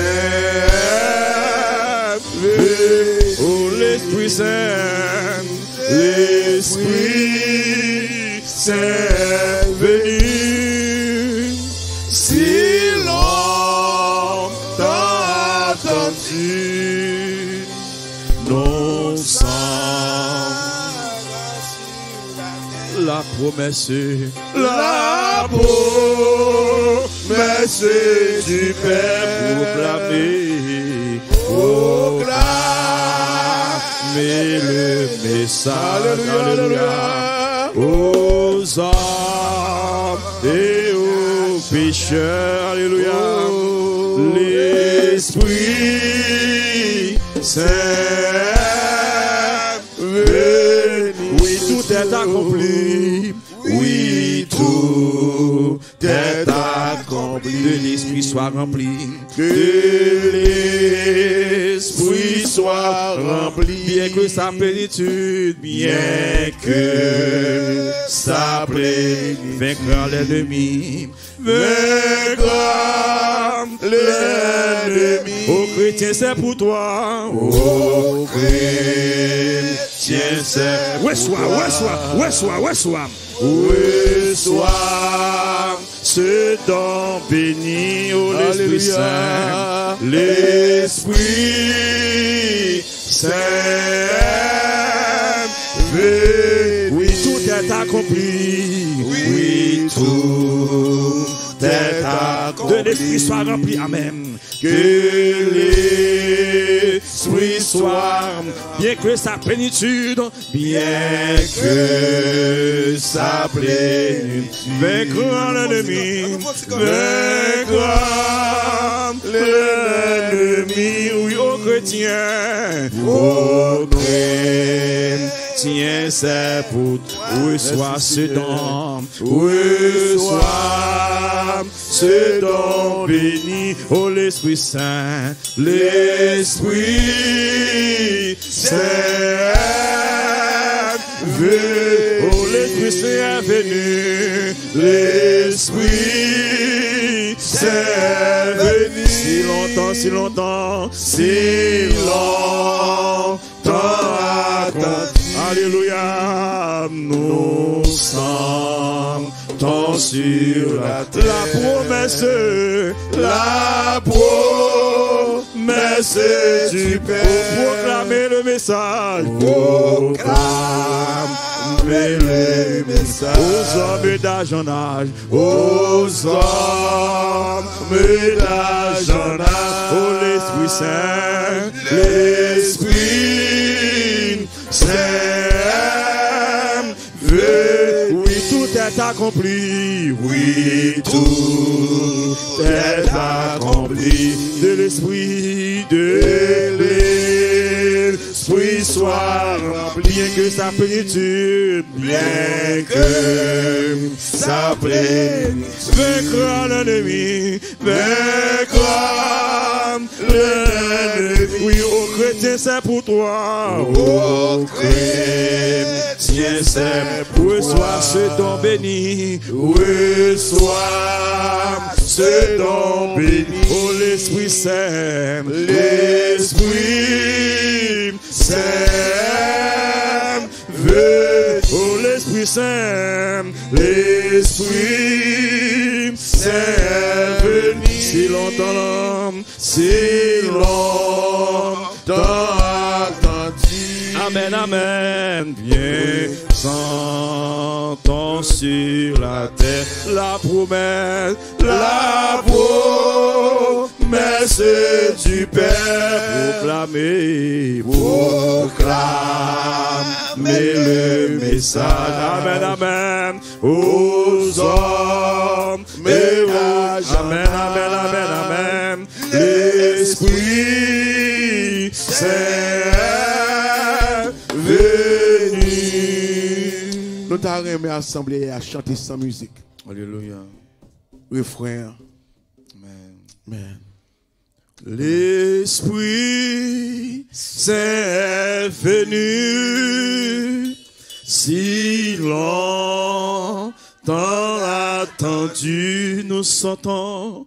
oh l'Esprit Saint, l'Esprit Saint venu. Si longtemps attendu, non sans la promesse du Père proclamer le message, alléluia, aux hommes et aux pécheurs, alléluia, l'Esprit Saint venu. Oui, tout est accompli. Oui, tout est accompli. Que l'Esprit soit rempli. Que l'Esprit soit rempli. Bien que sa plénitude, bien que sa plénitude, vaincra l'ennemi. Vaincra l'ennemi. Ô chrétien, c'est pour toi. Ô chrétien, c'est pour toi. Reçois ce don béni, ô l'Esprit Saint, l'Esprit Saint. Oui, tout est accompli. Oui, tout est accompli. Que l'Esprit soit rempli, amen. Que l'Esprit soit, bien que sa plénitude, bien que sa plénitude, vaincra l'ennemi, vaincra l'ennemi, oui, ô chrétien, tiens, c'est pour toi. Reçois ce don, reçois ce don béni, oh l'Esprit Saint, l'Esprit Saint veut, oh l'Esprit Saint est venu, l'Esprit Saint venu. Si longtemps attendu. Alléluia, nous sentons sur la terre la promesse du Père. Proclamer le message, proclamer le message aux hommes d'âge en âge, aux hommes d'âge en âge, oh l'Esprit Saint, l'Esprit Saint veut, oui, tout est accompli, oui, tout est accompli, de l'Esprit soit rempli, bien que sa plénitude, bien que sa plénitude, vaincra l'ennemi, oui, ô chrétien, c'est pour toi, ô chrétien, c'est pour toi. Reçois ce don béni, reçois ce don béni, oh l'Esprit Saint, l'Esprit Saint veut, oh l'Esprit Saint, l'Esprit Saint venu. Si longtemps attendu. Amen, amen. Viens, sentons sur la terre la promesse du Père. Proclame mais le message, amen, amen, aux hommes, mais amen, amen, amen, amen, l'Esprit Saint venu. Nous t'avons aimé assembler à chanter sans musique. Alléluia. Refrain. Amen. Amen. L'Esprit Saint est venu, si longtemps attendu, nous sentons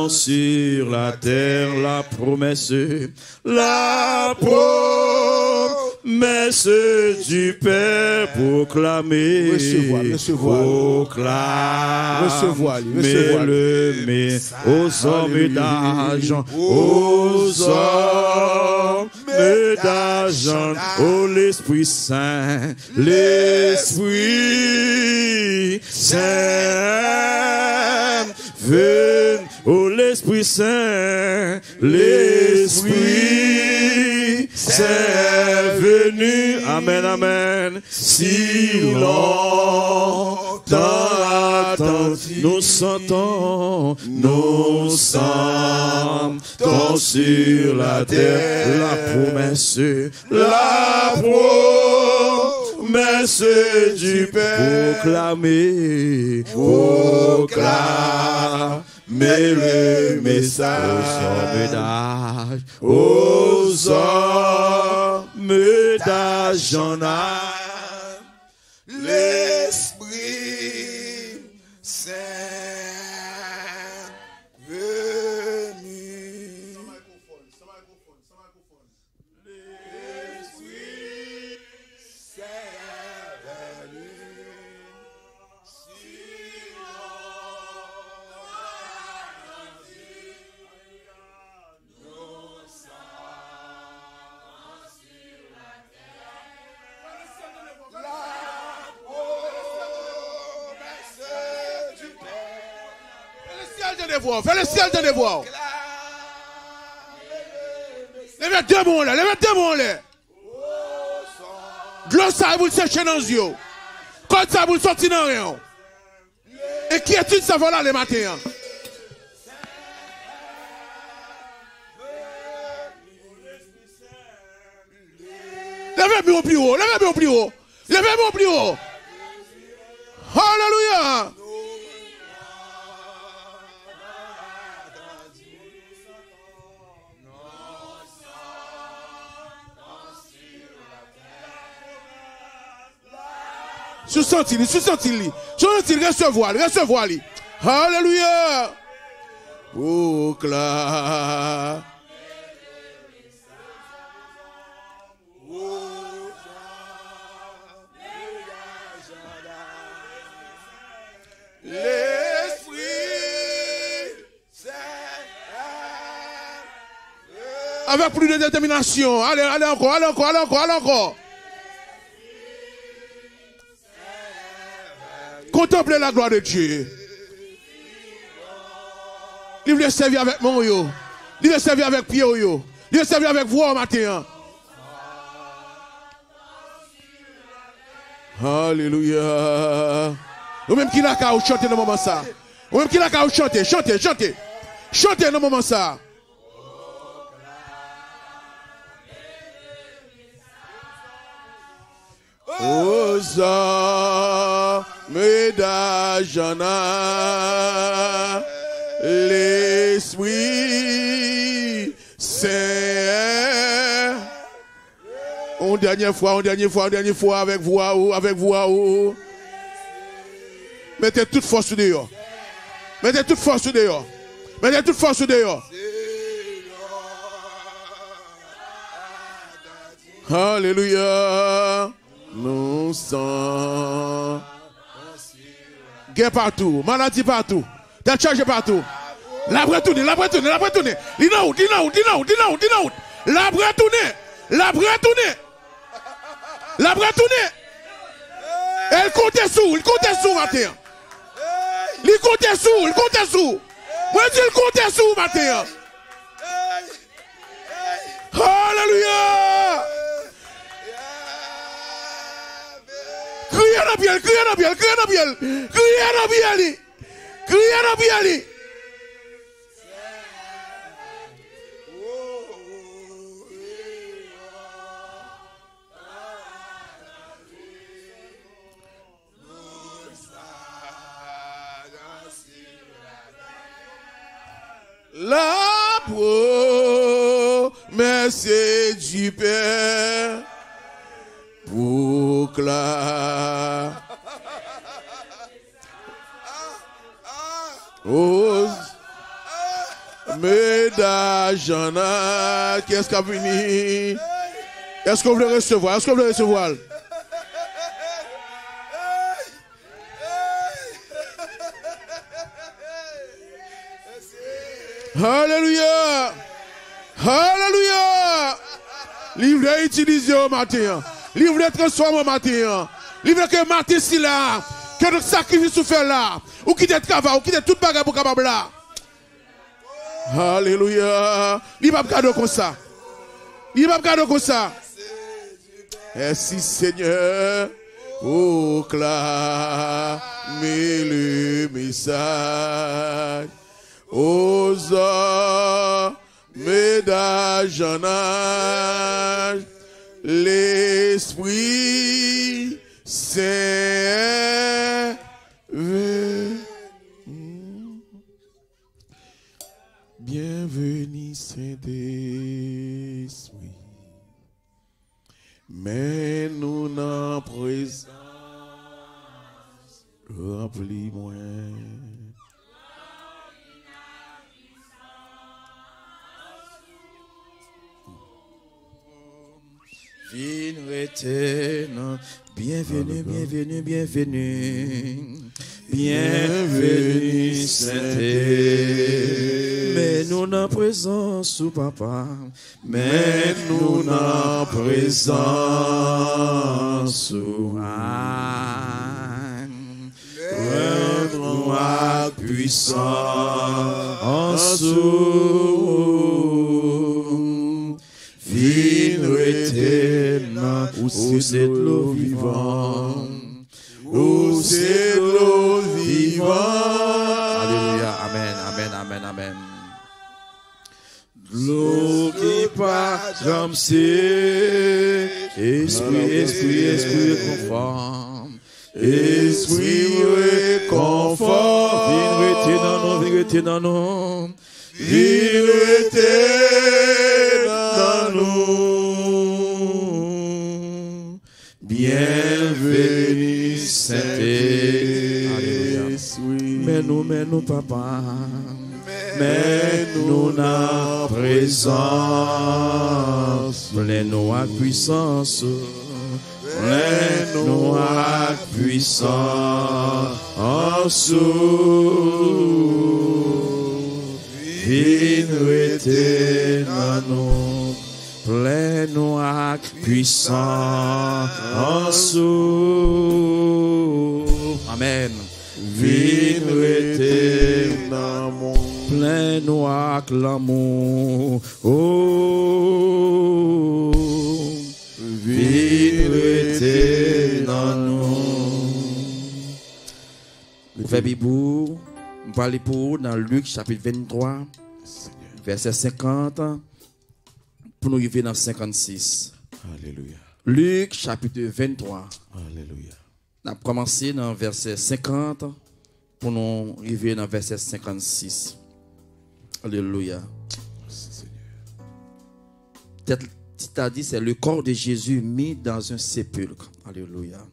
sur la terre la promesse du Père proclamée. Recevoir. Mais aux hommes d'argent, oh l'Esprit Saint, venu, oh l'Esprit Saint, venu, amen, amen, si longtemps attendu, nous sentons sur la terre la promesse du Père proclamée, mais le message aux hommes d'âge en âge, l'Esprit Saint venu. L'Esprit Saint venu. Fais le ciel de voir. Levez deux mots là. Gloire ça vous cherchez dans les yeux. Quand ça vous sortir dans rien. Et qui est-il ça va là le matin? Levez-moi plus haut. Alléluia. Sous-senti, recevoir. Alléluia. Proclame. L'Esprit Saint. Avec plus de détermination. Allez encore. Contemplez la gloire de Dieu. Il veut servir avec mon yo. Il veut servir avec pied yo. Il veut servir avec voix au matin. Alléluia. Ou même qui n'a qu'à chanter dans le moment ça. Chantez dans le moment ça. Aux hommes d'âge en âge, l'Esprit Saint. Une dernière fois, avec voix. Mettez toute force dehors. Alléluia. Nous sommes. Guerre partout, maladie partout, t'as chargé partout. La bretourne. Dis-nous. La bretourne. Elle comptait sous matin. Il comptait sous. Moi, je le comptais sous matin. Alléluia. Criez dans bien, criez dans bien, criez dans bien, criez dans bien, criez dans bien. La promesse du Père proclame aux médages. Qu'est-ce qu'a venu? Est-ce qu'on veut le recevoir? Est-ce qu'on veut le recevoir? Alléluia. Alléluia. Livre utilisé au matin. Livre transformé au matin. Livre que matin si là. Que le sacrifice ou fait là. Ou quitter le travail. Ou quitter toute bagarre pour capable là. Alléluia. Il va pas garder comme ça. Il va pas garder comme ça. Merci Seigneur. Proclame le message. Aux hommes d'âge, l'Esprit Saint. Bienvenue Saint-Esprit. Mais nous n'en présence. Remplis-moi. Éternel, bienvenue, bienvenue, bienvenue, bienvenue, Saint-Esprit. Mets-nous en présence, ou papa, mets-nous en présence, rends-nous à puissance. Vine éternel, où c'est de l'eau vivante, où c'est de l'eau vivante. Alléluia, amen, amen, amen, amen. L'eau qui part comme c'est, esprit, esprit, esprit conforme, esprit réconfort, vine éternel, vine éternel, nous. Bienvenue Saint-Esprit. Mets-nous, papa. Mets-nous en présence. Plein-nous à puissance. Plein-nous à puissance. Vine éternel, nous. Plein-nous à puissance. Amen. Vine éternel, plein-nous à l'amour. Oh, vine éternel, nous. Le frère Bibou, on parle pour dans Luc chapitre 23, verset 50. Pour nous arriver dans 56. Alléluia. Luc chapitre 23. Alléluia. On a commencé dans verset 50 pour nous arriver dans verset 56. Alléluia. Peut-être tu t'as dit c'est le corps de Jésus mis dans un sépulcre. Alléluia.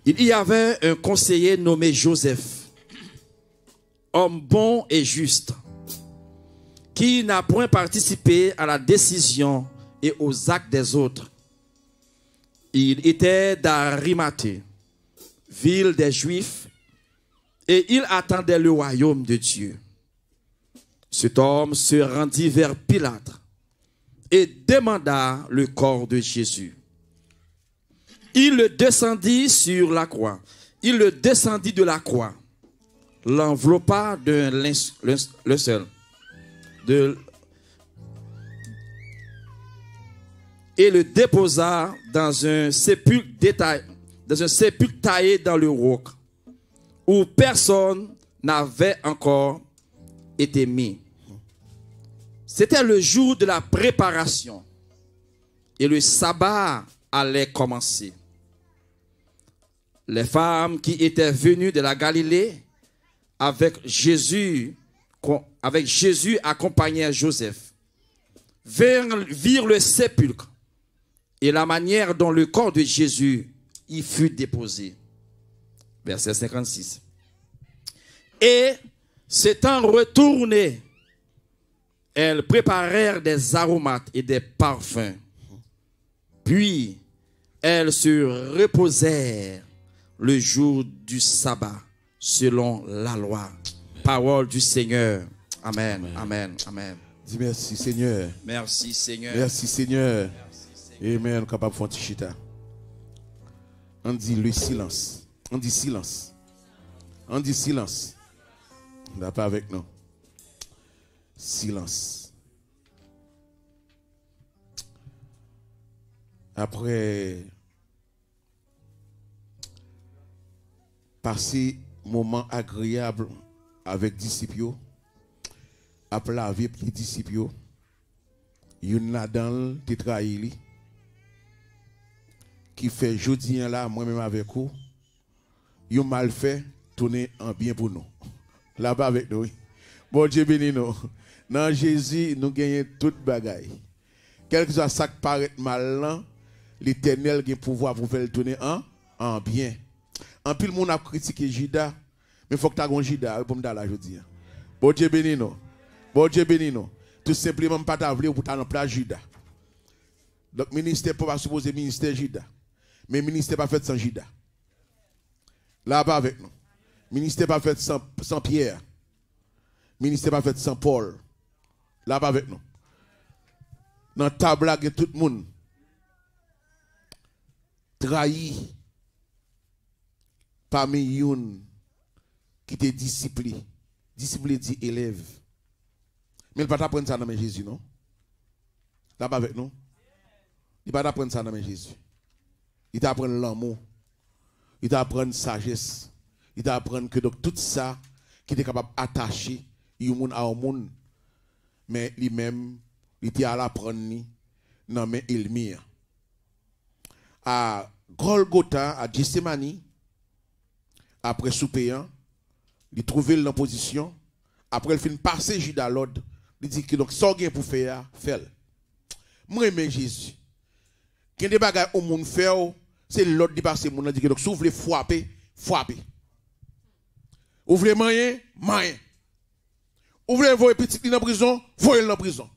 Il y avait un conseiller nommé Joseph, homme bon et juste, qui n'a point participé à la décision et aux actes des autres. Il était d'Arimathée, ville des Juifs, et il attendait le royaume de Dieu. Cet homme se rendit vers Pilate et demanda le corps de Jésus. Il le descendit sur la croix. Il le descendit de la croix, l'enveloppa d'un linceul, et le déposa dans un sépulcre taillé dans le roc, où personne n'avait encore été mis. C'était le jour de la préparation et le sabbat allait commencer. Les femmes qui étaient venues de la Galilée avec Jésus accompagnaient Joseph, virent le sépulcre et la manière dont le corps de Jésus y fut déposé. Verset 56. Et s'étant retournées, elles préparèrent des aromates et des parfums. Puis, elles se reposèrent le jour du sabbat, selon la loi. Parole du Seigneur. Amen, amen, amen. Dis merci Seigneur. Merci Seigneur. Merci Seigneur. Amen. Capable de faire un petit chita. On dit le silence. On dit silence. On dit silence. On n'a pas avec nous. Silence. Après passer moment agréable avec disciples, après la vie des disciples, une là-dedans qui trahi, qui fait jeudi là, moi-même avec vous, ils mal fait, tourner en bien pour nous. Là-bas avec nous. Bon Dieu béni nous. Dans Jésus, nous gagnons toute bagaille. Quel que soit ça qui paraît mal, l'Éternel a le pouvoir pour faire le tourner en bien. En pile, monde a critiqué Judas, mais il faut que tu aies un Judas pour me dire là, je dis. Bon Dieu béni nous. Bon Dieu béni nous. Tout simplement, pas t'avoir pour t'en place Judas. Donc, ministère n'est pas supposé ministère Judas. Mais ministère pas fait sans Judas. Là-bas avec nous. Ministère pas fait sans Pierre. Ministère pas fait sans Paul. Là-bas avec nous. Dans ta blague, tout le monde trahi parmi yon qui te discipline. Discipline dit élève. Mais il ne va pas apprendre ça dans Jésus, non? Là-bas avec nous. Il ne va pas apprendre ça dans Jésus. Il t'apprend l'amour. Il t'apprend sagesse. Il t'apprend que donc tout ça qui est capable d'attacher yon à un monde, mais lui-même, il était à l'apprendre dans mes Elmire. À Golgotha, à Gethsemane, après souper, il trouvait la position. Après, il finit passer Judas l'ordre. Il dit que donc, ça qu'il pour faire, fait. Moi, j'aime Jésus. Quand des bagages au monde fait, c'est l'ordre qui passe. Mon dit que donc, si vous voulez frapper, frappez. Vous voulez manger, mangez. Vous voulez voir petit dans la prison, voyez dans la prison.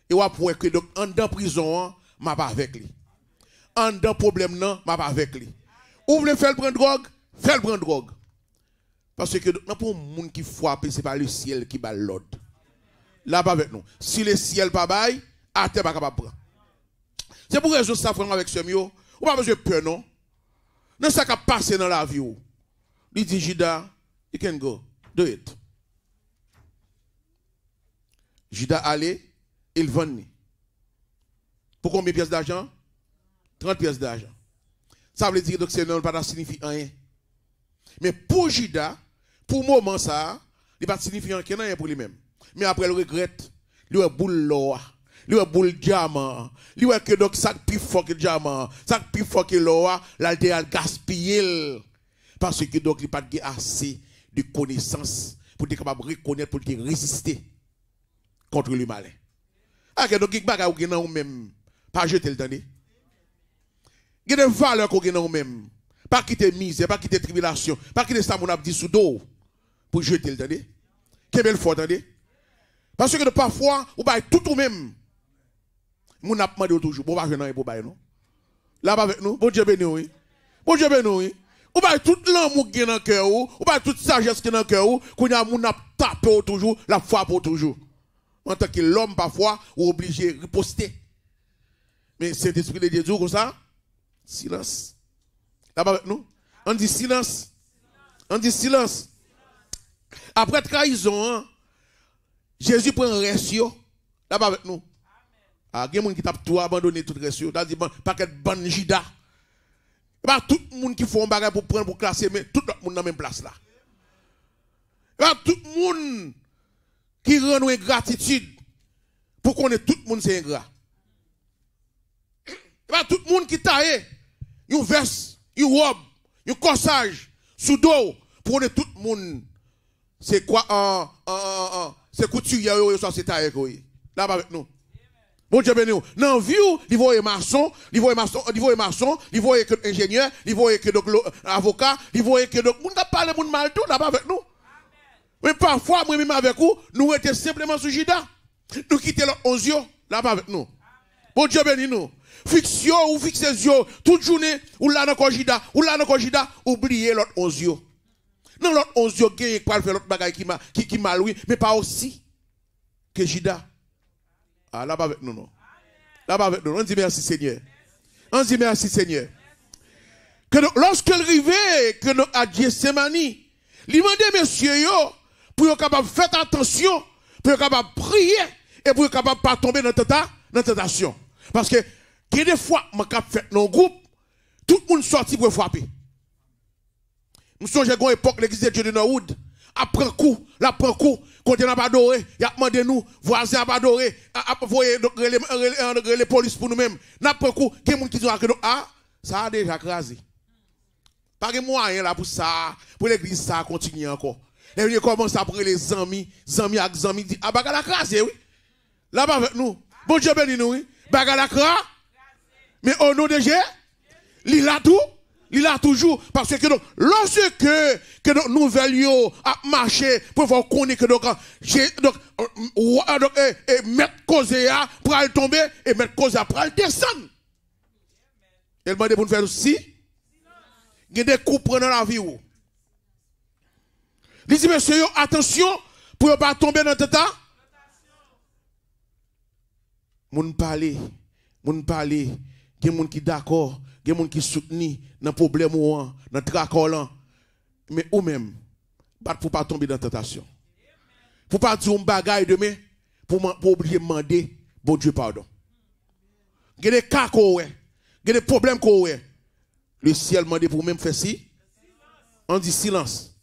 Et vous pouvez que donc, en dans prison, je ne pas avec lui. En dans problème, je ne pas avec lui. Vous voulez faire prendre drogue, faites prendre drogue. Parce que pour les gens qui frappent, ce n'est pas le ciel qui bat l'ordre. Là-bas avec nous. Si le ciel pas bail, à terre pas capable prendre. C'est pour raison ça frère avec ce mieux. Ou pas besoin de peur non. Non ça qui a passé dans la vie. Il dit Judas, you can go, do it. Judas allait, il vendait. Pour combien de pièces d'argent? 30 pièces d'argent. Ça veut dire que c'est non pas signifie rien. Mais pour Judas, pour le moment ça, il ne signifie rien pour lui-même. Mais après, il regrette. Il a boule l'or. Il a boule diamant. Il a que donc ça plus fort que diamant. Ça plus fort que l'or, là il a gaspillé. Parce que donc il n'a pas assez de connaissances pour être capable de reconnaître, pour résister contre le malin. Ah, donc il y a des gens même pas jeter le temps. Il y a des valeurs qu'on a même. Pas quitter misère, pas quitter tribulation, pas quitter ça, mon abdi sous dos pour jeter le temps. Quelle belle fois, attendez. Parce que parfois, vous baillez tout ou même. Mon a demandé toujours, bon, je n'ai pas non. Là-bas avec nous, bon Dieu béni, oui. Bon Dieu béni, oui. Vous baillez tout l'amour qui est dans le cœur, vous baillez toute sagesse qui est dans le cœur, qu'on a mon a tapé toujours, la foi pour toujours. En tant que l'homme, parfois, vous obligé de riposter. Mais c'est l'esprit de Dieu comme ça, silence. Là-bas avec nous, on dit silence. On dit silence. Après trahison, Jésus prend un ratio. Là-bas avec nous. Ah, il y a des gens qui tapent tout abandonné tout reste. T'as dit pas que ban jida. Pas tout le monde qui font un bagage pour prendre pour classer mais tout le monde dans la même place là. Pas tout le monde qui rend une gratitude pour qu'on ait tout le monde c'est ingrat. Pas tout le monde qui taille une veste, une robe, un corsage sous dos pour qu'on ait tout le monde c'est quoi c'est couturier ça c'est taille là avec nous. Bon Dieu béni. Dans vie, il voit maçon, il voit ingénieur, il voit avocat, il voit que donc moun ka parler moun mal tout là avec nous. Mais parfois moi même avec vous, nous étions simplement sous Jida. Nous quitter l'autre 11 yeux là avec nous. Bon Dieu béni nous. Fiction ou fixez yeux toute journée ou là dans Jida, oubliez l'autre 11 yeux. Non l'autre 11 yeux gagne quoi faire l'autre bagaille qui mal oui, mais pas aussi que Jida. Ah, là-bas avec nous, non. Là-bas avec nous. On dit merci Seigneur. On dit merci Seigneur. Que lorsque le rivé, que nous à Gethsemane, il demandait messieurs, pour être capable de faire attention, pour être capable de prier, et pour être capable de ne pas tomber dans la tentation. Parce que, des fois, je suis fait dans le groupe, tout le monde sorti pour frapper. Je me souviens qu'à une époque, l'église de Dieu de Norwood, après coup, quand on n'a pas adoré, il a demandé nous, voisins n'a pas adoré, voyez les polices pour nous-mêmes. N'après coup, il y a des gens qui disent que ça a déjà crasé. Pas de moyen là pour ça, pour l'église ça continue encore. Et on commence à prendre les amis avec amis, dit baga la crasé, oui. Là-bas avec nous. Bon Dieu béni nous, oui. Baga la crasé. Mais au nom de Jésus, il a tout. Il a toujours, parce que donc, lorsque nous veillons à marcher pour voir qu'on est que donc, mettre cause pour aller tomber et mettre cause pour aller descendre. Il m'a dit pour nous faire aussi, il y a des coups dans la vie. Il dit, monsieur, attention, pour ne pas tomber dans le temps. Moun parler, il y a des gens qui sont d'accord. Il y a des gens qui soutenent dans le problème ou dans le tracolant. Mais ou même, il ne faut pas tomber dans la tentation. Il ne faut pas dire un bagage demain pour obliger de demander bon Dieu pardon. Il y a des cas il y a des problèmes le ciel demande pour même faire ci. On dit silence.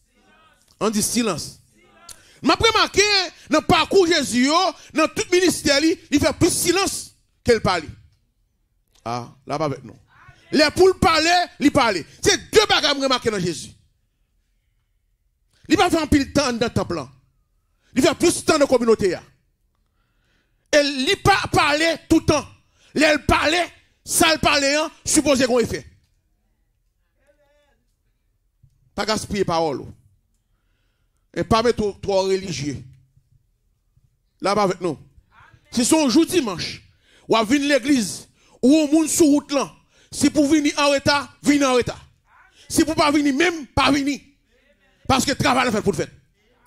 On dit silence. Je m'ai remarqué dans le parcours de Jésus, dans tout ministère, il fait plus silence qu'elle parle. Ah, là-bas avec nous. Les poules parler, il parler. C'est deux bagages que remarqué dans Jésus. Il va faire un pile de temps dans le temple. Il fait plus de temps dans la communauté. Et il pas parler tout le temps. Il parlait, ça le parlait, supposé qu'on ait fait. Pas gaspiller parole. Et pas mettre trop religieux. Là-bas avec nous. Si c'est un jour dimanche, ou à venir l'église, ou au monde sous route là, si pour venir en retard, venez en retard. Si pour pas venir, même pas venir. Parce que le travail est fait pour le faire.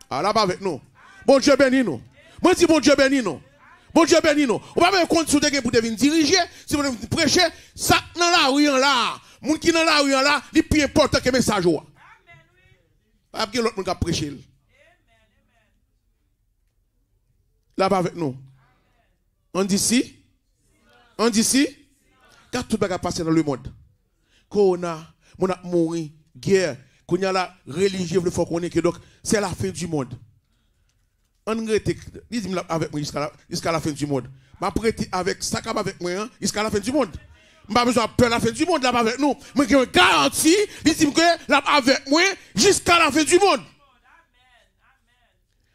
Alors là-bas avec nous. Bon Dieu béni nous. Moi dis bon Dieu béni nous. Bon Dieu béni nous. On va pas compte sur des pour venir diriger, si vous venir prêcher, ça dans la rue là. Moun qui dans la rue là, il plus important que message. Amen. Pas que l'autre monde qui prêcher. Là-bas avec nous. On dit si. On dit si. Quand tout le monde passe dans le monde. Corona, on a mouru, guerre, qu'on y a la religion, il faut qu'on ait que donc c'est la fin du monde. On rete, dis-moi avec moi jusqu'à la fin du monde. Je prête avec ça avec moi jusqu'à la fin du monde. Je n'ai pas besoin de peur la fin du monde là avec nous. Mais je garantis, dis-moi là avec moi jusqu'à la fin du monde.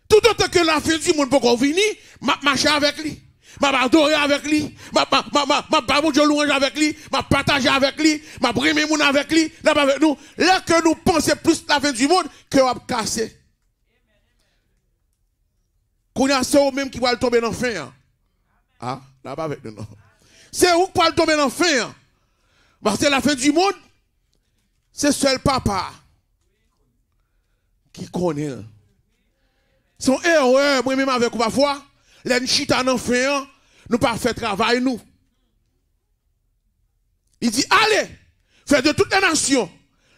Tout autant que la fin du monde pour qu'on venir, je marche avec lui. Je adorer avec lui, je louange avec lui, je partager avec lui, je brimer mon avec lui, là avec nous. Là que nous pensons plus la fin du monde que on va casser. Qu'on a ceux même qui vont tomber dans le fin. Ah, là avec nous. C'est où qui va tomber dans le fin. Parce que la fin du monde, c'est seul papa qui connaît. Son erreur, moi-même avec vous parfois. Les chita n'en fait nous pas fait travail nous. Il dit allez, faites de toutes les nations,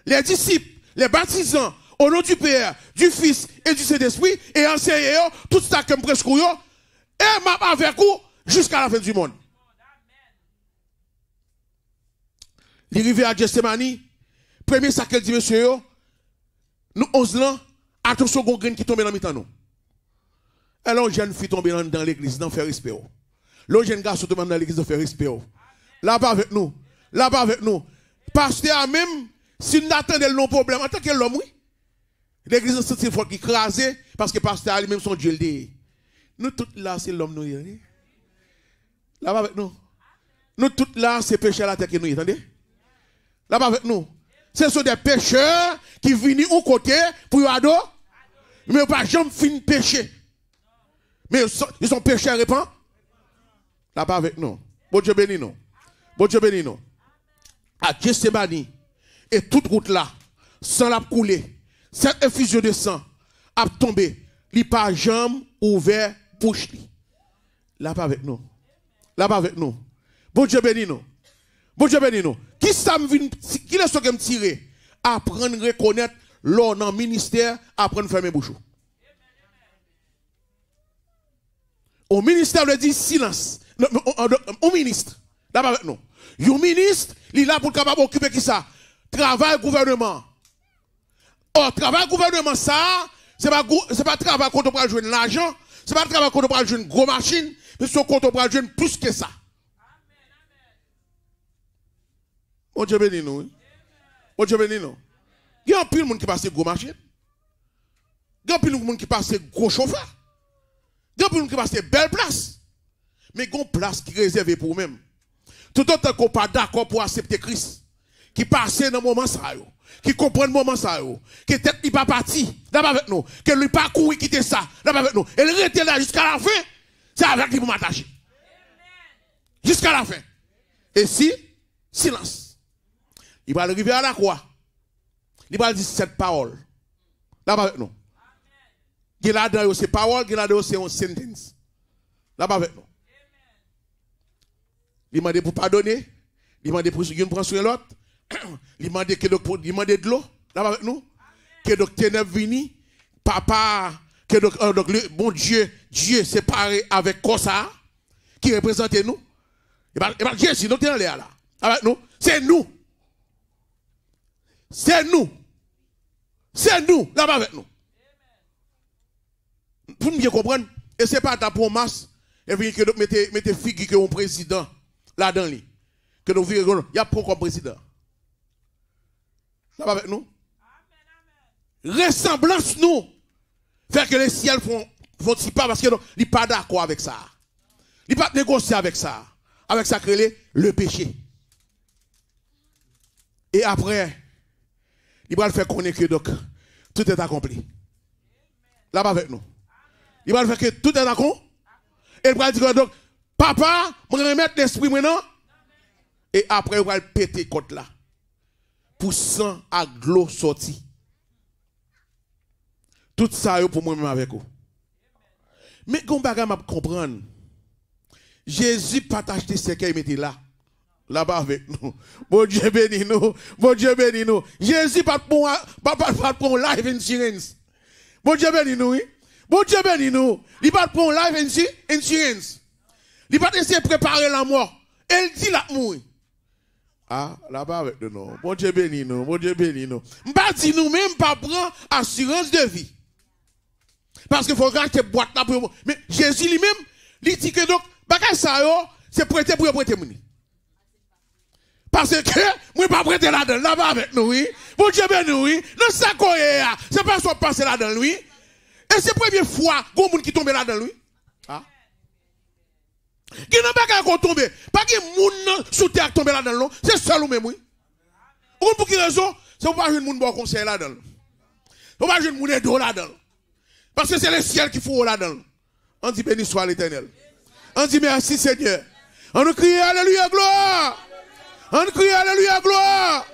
les disciples, les baptisants, au nom du Père, du Fils et du Saint-Esprit, et enseignez tout ça que me presque et m'a avec vous jusqu'à la fin du monde. Il est arrivé à Gethsemane. Premier ça qu'elle dit, monsieur, nous 11 ans, attention, gon graine qui tombe dans le mi-temps nous. Alors, jeune fille tombe dans l'église, dans faire respect. Le jeune garçon tombe dans l'église, dans faire respect. Là-bas avec nous. Là-bas avec nous. Pasteur même, si nous attendons le problème, en tant que l'homme, oui. L'église, c'est il faut qu'il crase, parce que pasteur lui-même son Dieu le dit. Nous tous là, c'est l'homme nous. Là-bas avec nous. Nous tous là, c'est péché à la tête que nous, attendez? Là-bas avec nous. Ce sont des pécheurs qui viennent au côté pour y adorer. Mais pas jamais fin péché. Mais ils sont pécheurs répand. Là-bas avec nous. Bon Dieu béni nous. Bon Dieu béni nous. À Gethsemane et toute route là, sang l'a coulé. Cette effusion de sang a tombé. Il pas jambe ouvert bouche li. Là-bas avec nous. Là-bas avec nous. Bon Dieu béni nous. Bon Dieu béni nous. Qui ça me vient, qui est ce qui me tire? Apprendre à reconnaître l'or dans le ministère, apprendre à fermer bouche. Au ministère, on dit silence. Au ministre, là-bas avec nous. Le ministre, il est là pour capable occuper qui ça? Travail gouvernement. Or, travail gouvernement, ça, c'est pas travail quand on va jouer l'argent, c'est pas travail quand on va jouer une grosse machine, mais c'est quand on va jouer plus que ça. Bon Dieu béni nous. Bon Dieu béni nous. Il y a un pile de monde qui passe gros machine. Il y a un pile de monde qui passe gros chauffeur. Il y a un pile de monde qui passe belle place. Mais il y a une place qui est réservée pour vous-même. Tout autant qu'on pas d'accord pour accepter Christ, qui passe dans le moment ça, qui comprend le moment ça, qui peut-être il pas parti, d'abord avec nous, que lui pas courir quitter ça, d'abord avec nous. Et il reste là jusqu'à la fin, c'est avec lui pour m'attacher. Jusqu'à la fin. Et si, silence. Il va arriver à la croix. Il va dire cette parole. Là-bas avec nous. Il a dans ces paroles, il a dans ces sentences. Là-bas avec nous. Il demande pour pardonner. Il demande pour prendre sur l'autre. Il demande de l'eau. Là-bas avec nous. Que donc ténèbres vini. Papa. Que donc le bon Dieu, Dieu séparé avec Kosa. Qui représente nous. Il va dire Jésus, nous sommes là. Avec nous. C'est nous. C'est nous. C'est nous, là-bas avec nous. Pour bien comprendre, et ce n'est pas ta promesse, et puis que nous mettez figure que un président là-dedans. Que nous vivons, il y a pas comme président. Là-bas avec nous. Ressemblance nous. Faire que les ciels font pas parce qu'ils ne sont pas d'accord avec ça. Ils ne sont pas négocier avec ça. Avec ça, le péché. Et après, il va le faire connaître que donc, tout est accompli. Là-bas avec nous. Il va le faire que tout est accompli. Et il va dire donc, papa, je vais remettre l'esprit maintenant. Et après, il va le péter côté là. Pour sang à l'eau sorti. Tout ça, pour moi-même avec vous. Mais quand on va comprendre, Jésus pas acheté ce qu'il mettait là. Là-bas avec nous. Bon Dieu béni nous. Bon Dieu béni nous. Jésus pas pour life insurance. Bon Dieu béni nous. Oui? Bon Dieu béni nous. Il pas pour life insurance. Il pas essayer de préparer la mort. Elle dit la mort. Ah, là-bas avec nous. Bon Dieu béni nous. Bon Dieu béni nous. M'pas dit nous même pas prendre assurance de vie. Parce qu'il faut racheter boîte là pour. Mais Jésus lui-même, il dit que donc, bagage ça c'est prêter pour prêter mon. Parce que, moi, pas prêter là-dedans, là-bas avec nous, oui. Bon Dieu béni, oui. Dans ça qu'on est, c'est pas son passé là-dedans, lui. Et c'est la première fois qu'on monde qui tombe là-dedans, lui. Ah. Qui n'a pas qu'à tomber. Pas que moun sous terre tombe là-dedans, c'est seul ou même, oui. Pour quelle raison? C'est pour pas jouer moun bon conseil là-dedans. Pour pas jouer moun edo là-dedans. Parce que c'est le ciel qui fout là-dedans. On dit béni soit l'Éternel. On dit merci Seigneur. On nous crie alléluia gloire. On crie alléluia gloire.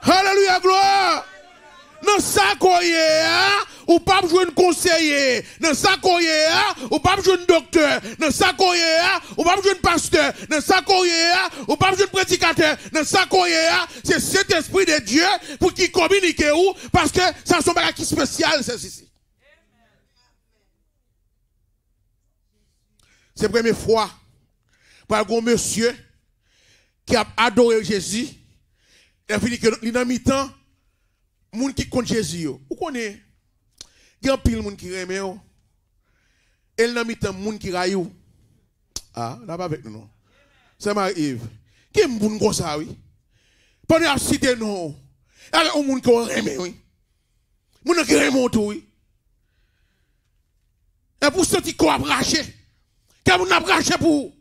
Alléluia gloire. Dans ça qu'on y est, ou pas jouer un conseiller. Dans ça qu'on y est, ou pas jouer un docteur. Dans ça qu'on y est, ou pas jouer un pasteur. Dans ça qu'on y est, ou pas jouer un prédicateur. Dans ça qu'on y est, c'est cet esprit de Dieu pour qu'il communique où, parce que ça sont pas qui spécial, c'est ici. C'est la première fois, par un monsieur qui a adoré Jésus, Et puis que li nan mi-temps moun qui compte Jésus yo. Vous connaissez il y a pile moun qui aime yo. Et nan mi-temps moun qui rayou. Ah, là pas avec nous non. C'est Marie-Yves. Qui moun comme ça oui. Pendant à citer non. Avec un moun qui aime oui. Moun qui aime tout oui. Et pour sentir qu'on a braché. Quand moun a braché pour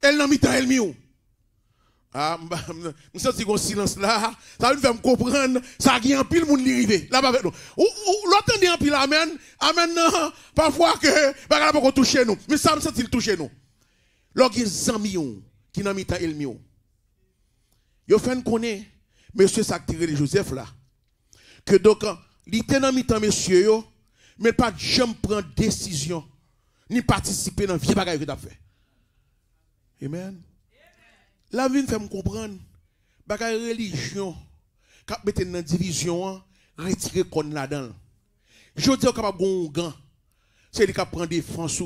elle nan mi-temps elle miou. Ah, je sens que silence là, ça veut faire me comprendre, ça qui en pile moun li rive. Là avec nous. L'autre dit en pile amen, amen non, parfois que bagala pas toucher nous, mais ça me sent il toucher nous. Lorsque zami qui nan mitan el mio. Yo fait connaît monsieur ça tiré de Joseph là. Que donc il était nan mitan monsieur yo, mais pas jamais prendre décision ni participer dans vieux bagay que t'a fait. Amen. La vie fait me comprendre, bagay religion, quand mette dans division, retirer kon là-dedans. Je dis capable gon gan, c'est lui qui prend défense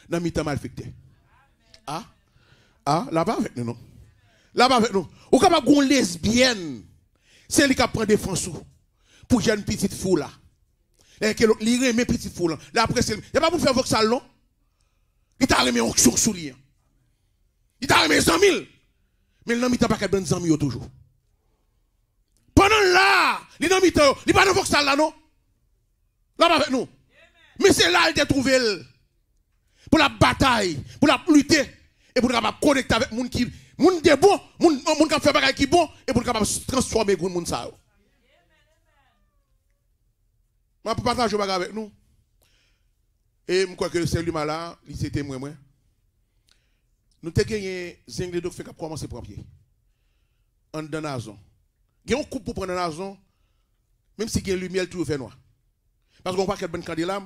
dans mi-temps malfecté. Ah, là bas avec nous non. Là bas avec nous. Ou capable gon lesbienne, c'est lui qui prend défense pour jeune petite fou là. Et que li remet petite fou là. Là après c'est, y a pas pour faire voxal non. Il t'a remis onction sous lui. Il t'a remis 100 000. Mais il n'a pas qu'à ben zami toujours. Pendant là, il n'a pas de voxal là non. Là avec nous. Mais c'est là qu'il a trouvé pour la bataille, pour la lutter et pour capable connecter avec moun qui moun de bon, moun qui fait bagay qui bon et pour capable transformer moun ça. Je peux partager bagay avec nous. Et je crois que le celui là, il c'était moi. Nous avons gagné Zingle de fait commencer pour pied. En dans la zone. Il y a un coupe pour prendre la zone, même si il y a une lumière, tout fait noir. Parce qu'on voit qu'il y a un candidat,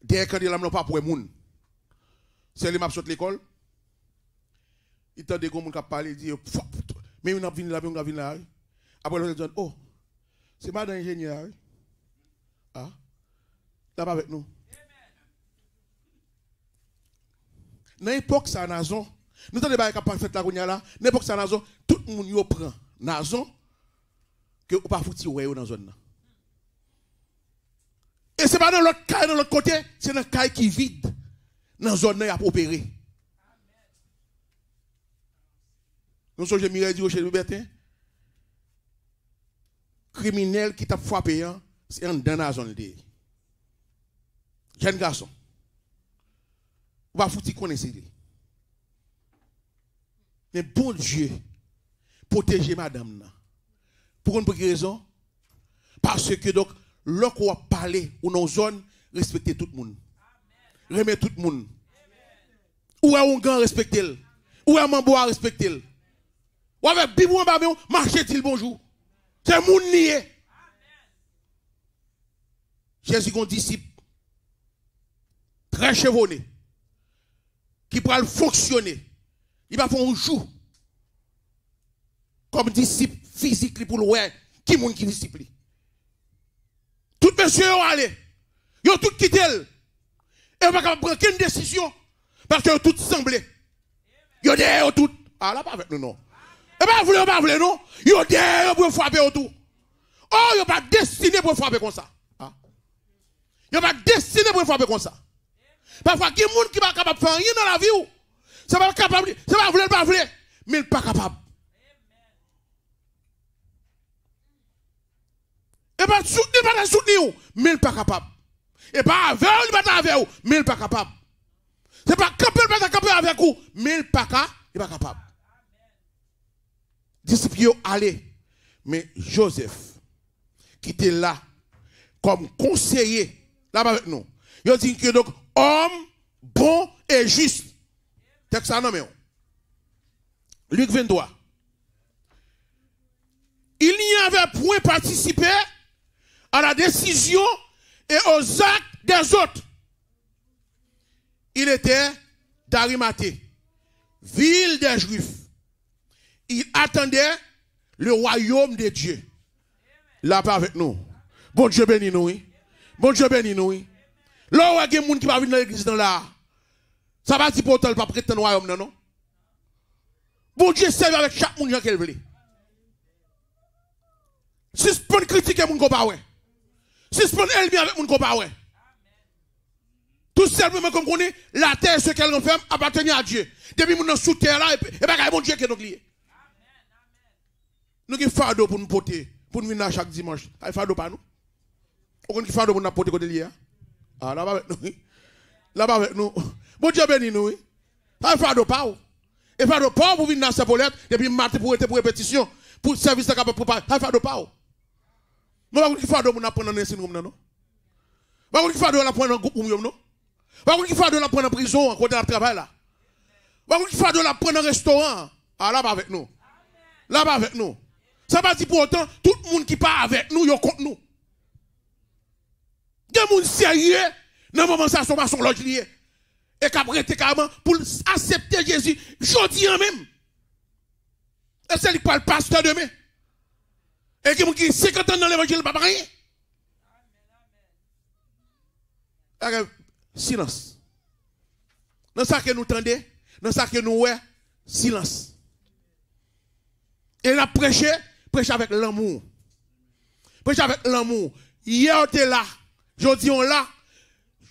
derrière le candidat, pas pour les gens. C'est les maps sur l'école. Il t'a dit que les gens parlent, il dit, mais on a venu là, on a venu là. Après, on a dit, oh, c'est madame ingénieur. Ah, là-bas avec nous. Dans l'époque, ça Nazon, nous avons des choses qui fait la gounia là, dans l'époque, ça Nazon, tout le monde prend Nazon, que vous ne pouvez pas foutre dans la zone. Et ce n'est pas dans l'autre cas, dans l'autre côté, c'est dans le cas qui est vide, dans la zone, il y a opéré. Nous sommes Mireille du chez Libertin, criminel qui t'a frappé, c'est dans la zone. Jeune garçon. On va foutre connaître. Mais bon Dieu, protéger madame. Pour une raison. Parce que donc, lorsqu'on va parler ou dans zone, respecter tout le monde. Remettre tout le monde. Ou est un grand respecter. Ou est un mambo à respecter. Ou avec bibou en babou, marchez-il bonjour. C'est mon nié. Jésus est un disciple très chevronné. Qui pourra fonctionner. Il va faire un jour comme disciple physique pour le ouais. Qui monde qui disciple? Tout monsieur ont allé. Ils ont tout quitté. Et on va pas prendre aucune décision. Parce qu'ils ont tout semblé. Ils ont derrière tout. Ah là pas avec nous non. Et pas voulu non. Ils ont derrière pour frapper autour. Oh, ils n'ont pas destiné pour frapper comme ça. Ah. Ils n'ont pas destiné pour frapper comme ça. Parfois, il y a des gens qui ne sont pas capables de faire rien dans la vie. C'est pas capable, c'est pas voulu, pas voulu, mais il n'est pas capable. Et pas soutenir, mais il n'est pas capable. Et pas avec vous, il n'est pas avec vous, mais il n'est pas capable. C'est pas camper, il n'est pas camper avec vous, mais il n'est pas capable. Disciples allez. Mais Joseph, qui était là, comme conseiller, là avec nous, il a dit que donc, homme bon et juste. Texte ça non mais. Luc 23. Il n'y avait point participé à la décision et aux actes des autres. Il était d'Arimathée, ville des Juifs. Il attendait le royaume de Dieu. Là pas avec nous. Bon Dieu béni nous. Bon Dieu béni nous. Là où il y a des gens qui va venir dans l'église dans là. Ça va dire pour toi pas prétendre royaume non. Bon Dieu serve avec chaque monde qu'elle veut. Suspend critiquer mon copain ouais. Suspend elle avec mon copain ouais. Tout simplement comme on est la terre ce qu'elle renferme appartient à Dieu. Depuis mon sous terre là et pas mon Dieu qui nous lié. Nous qui fardeau pour nous porter pour nous venir chaque dimanche. Il fardeau pas nous. On qui fardeau pour nous porter côté lié. Ah là-bas avec nous. Là-bas avec nous. Bon Dieu béni nous. Il fardeau pas. Et fardeau pas pour venir dans sa polette depuis matin pour être pour répétition pour service capable pour pas. Il fardeau pas. Nous qui fardeau pour nous prendre dans syndrome non. Pas qui fardeau la prendre en groupe non. Pas qui fardeau la prendre en prison à côté de travail là. Pas qui fardeau la prendre en restaurant. Ah là-bas avec nous. Là-bas avec nous. Ça va dire pour autant, tout le monde qui part avec nous, il contre nous. Il y a des gens sérieux, dans le moment où ça sont loge lié. Et qui a carrément pour accepter Jésus, jeudi en même. Et c'est lui qui parle le pasteur demain. Et qui a 50 ans dans l'évangile, pas rien. Silence. Dans ça que nous tendons, dans ça que nous voyons, silence. Et la prêcher avec l'amour. Prêcher avec l'amour. Hier, on était là. Jodi, on là.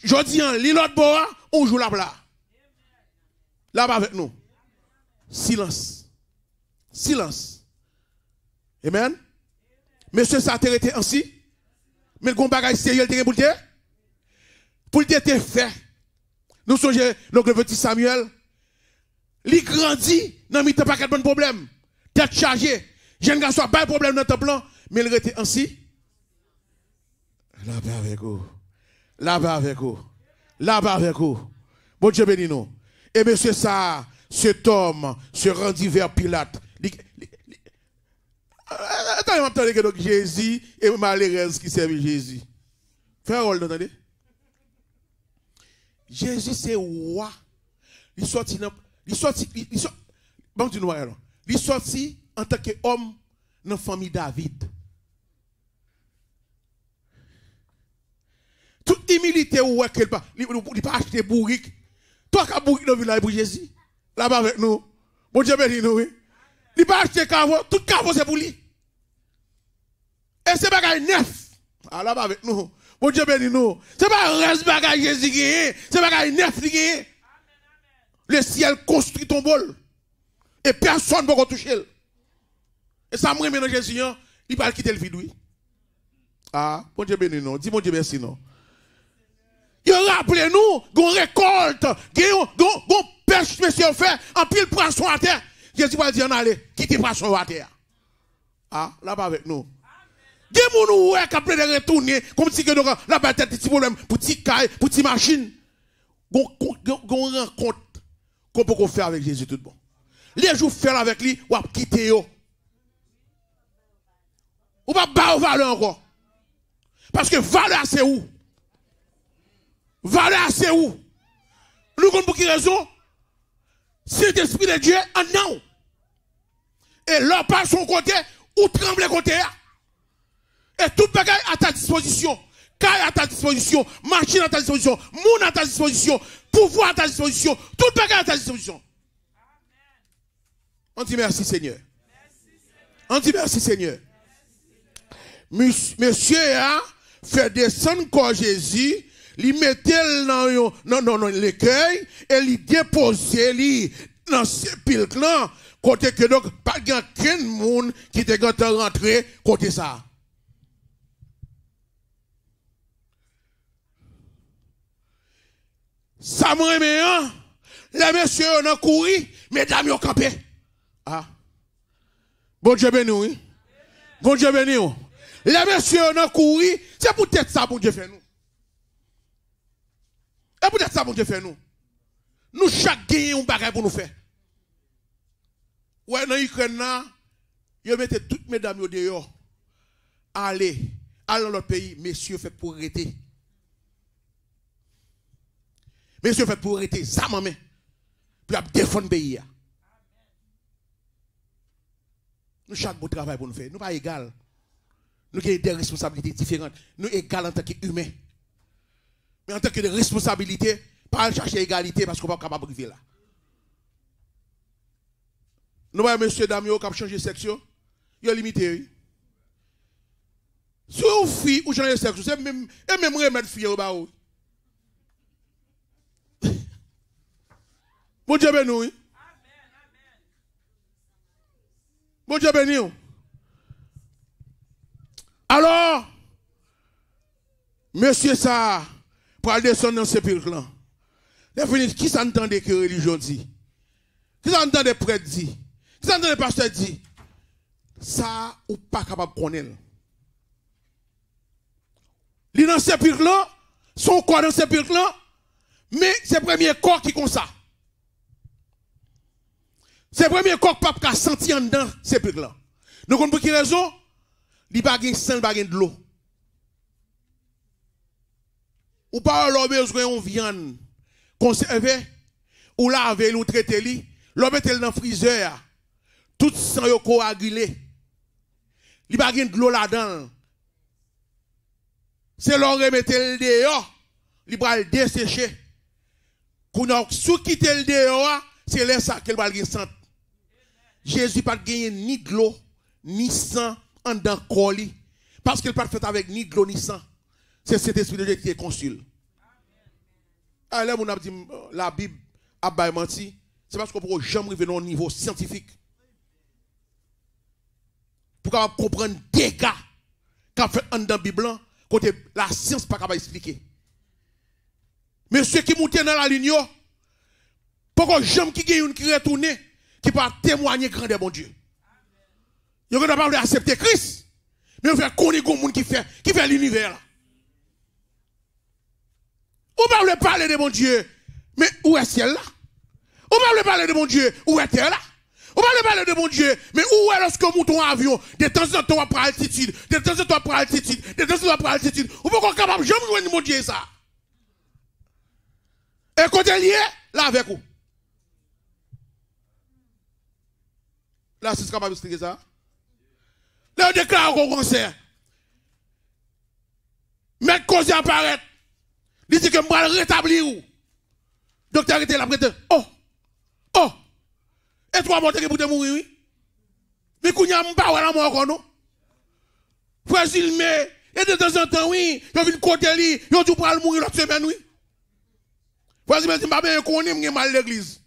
Jodi, on lit l'autre bois, on joue là-bas. Là-bas avec nous. Silence. Silence. Amen. Monsieur, ça a été ainsi. Mais le bagage sérieux, il pour dire. Pour dire, t'es fait. Nous songeons, donc le petit Samuel. Il grandit, n'a mis pas de bon problème. Tête chargée. Jeune garçon, pas de problème dans ton plan, mais il était ainsi. Là-bas avec vous. Là-bas avec vous. Là-bas avec vous. Bon Dieu béni nous. Et monsieur ça, cet homme se rendit vers Pilate. Attends, que donc Jésus et malheureuse qui servent Jésus. Fais un rôle, entendez? Jésus c'est roi. Il sortit, bon, tu nous vois alors. Il sortit en tant qu'homme dans la famille David. Toute humilité ou qu'elle pas, il pas acheter bourrique. Toi qui as bourrique dans le village pour Jésus, là-bas avec nous. Bon Dieu béni nous, oui. Il pas acheter cavo, tout cavo c'est pour lui. Et c'est bagay neuf. Ah là-bas avec nous. Bon Dieu béni nous. C'est pas reste bagay Jésus qui est, c'est bagay neuf qui est. Le ciel construit ton bol. Et personne ne peut toucher. Et ça me remet dans Jésus, il va quitter le vide, oui. Ah, bon Dieu béni, non. Dis mon Dieu merci, non. Il rappelle nous qu'on récolte, qu'on pêche, monsieur, fait, en pile poisson à terre. Jésus va dire, allez, quittez poisson à terre. Ah, là-bas avec nous. Des gens qui ont appelé de retourner, comme si la bataille était un petit problème, pour petit caille, pour petit machine. Qu'on rencontre qu'on peut faire avec Jésus tout bon. Les jours faire avec lui, ou à quitter yo. Ou pas bas valeur encore. Parce que valeur c'est où? Valeur c'est où? Nous comprenons pour quelle raison? C'est l'esprit de Dieu en nous. Et là, par son côté, ou tremble côté. Et tout bagage à ta disposition. Caille à ta disposition. Machine à ta disposition. Moun à ta disposition. Pouvoir à ta disposition. Tout bagage à ta disposition. On dit merci Seigneur. On dit merci Seigneur. Monsieur a fait descendre corps Jésus, il mettait dans l'écueil et il déposait dans ce pile là côté que donc pas qu'un monde qui était rentré côté ça. Ça me remet les messieurs ont couru, mesdames ont campé. Ah. Bon Dieu béni, oui. Bon Dieu béni. Les messieurs ont couru, c'est peut-être ça bon Dieu fait nous. Et peut-être ça bon Dieu fait nous. Nous chaque gagne un bagage pour nous faire. Ouais, dans l'Ukraine, ils mettent toutes mesdames au dehors. Allez dans l'autre pays, messieurs fait pour arrêter. Messieurs fait pour arrêter, ça maman. Puis défendre le pays. Nous chaque beau travail pour nous faire. Nous pas égal. Nous avons des responsabilités différentes. Nous égales en tant qu'humains. Mais en tant que de responsabilités, pas chercher égalité parce qu'on n'est pas capable de vivre là. Nous voyons monsieur Damio qui a changé de section. Il a limité. Si vous fille ou changer sexe, c'est même et même remettre fille au bas. Bon Dieu béni. Oui. Bon Dieu béni. Alors, monsieur ça, pour aller descendre dans ce sépulcre là. Définir qui s'entendait que religion dit? Qui s'entendait prêtre dit? Qui s'entendait pasteur dit? Ça ou pas capable de connaître. Li dans ce sépulcre là, son corps dans ce sépulcre là, mais c'est le premier corps qui comme ça. C'est le premier corps qui pas senti en dedans ce sépulcre là. Donc on peut qui raison? Il n'y a pas de sang, il n'y a pas de l'eau. Ou pas l'homme besoin de viande conservée, ou laver, ou traiter, l'homme est dans le freezer, tout sang est coagulé. Il n'y a pas de l'eau là-dedans. C'est l'homme remettre le dehors, il va le dessécher. Quand on a quitter le dehors, c'est là ça qu'il va le sang. Jésus n'a pas gagné ni de l'eau, ni sang en dans le parce qu'il n'a pas fait avec ni de l'eau, ni sang. C'est cet esprit de Dieu qui est consul. Alors, on a dit la Bible a menti. C'est parce qu'on ne peut jamais arriver au niveau scientifique. Pour comprendre des dégâts qu'a fait dans la Bible, côté la science n'est pas capable d'expliquer. Mais ceux qui montent dans la ligne, pour qu'on jamais qui gagne qui retourne, qui peut témoigner grand de bon Dieu. Ils ne pas accepter Christ, mais on fait connaître le monde qui fait l'univers. On ne peut pas parler de mon Dieu, mais où est le ciel là? On ne peut pas parler de mon Dieu, où est terre là? On ne peut pas parler de mon Dieu, mais où est lorsque on monte en avion, de temps en temps on prend altitude, de temps en temps on prend altitude, de temps en temps on prend altitude. On peut pas capable jamais jouer mon Dieu ça. Et quand il est là avec vous. Là, c'est capable d'expliquer ça. Là, on déclare au concert. Mettre cause apparaître. Il dit que je vais rétablir où. Docteur était là, prête. Oh! Et toi, monter pour te mourir, oui? Mais qu'on y a pas la mort encore, non? Frère Zilmé, et de temps en temps, oui, il y a une côté li, il y a tout pour mourir l'autre semaine, oui. Frère Zilmé, je ne connais pas mal l'église.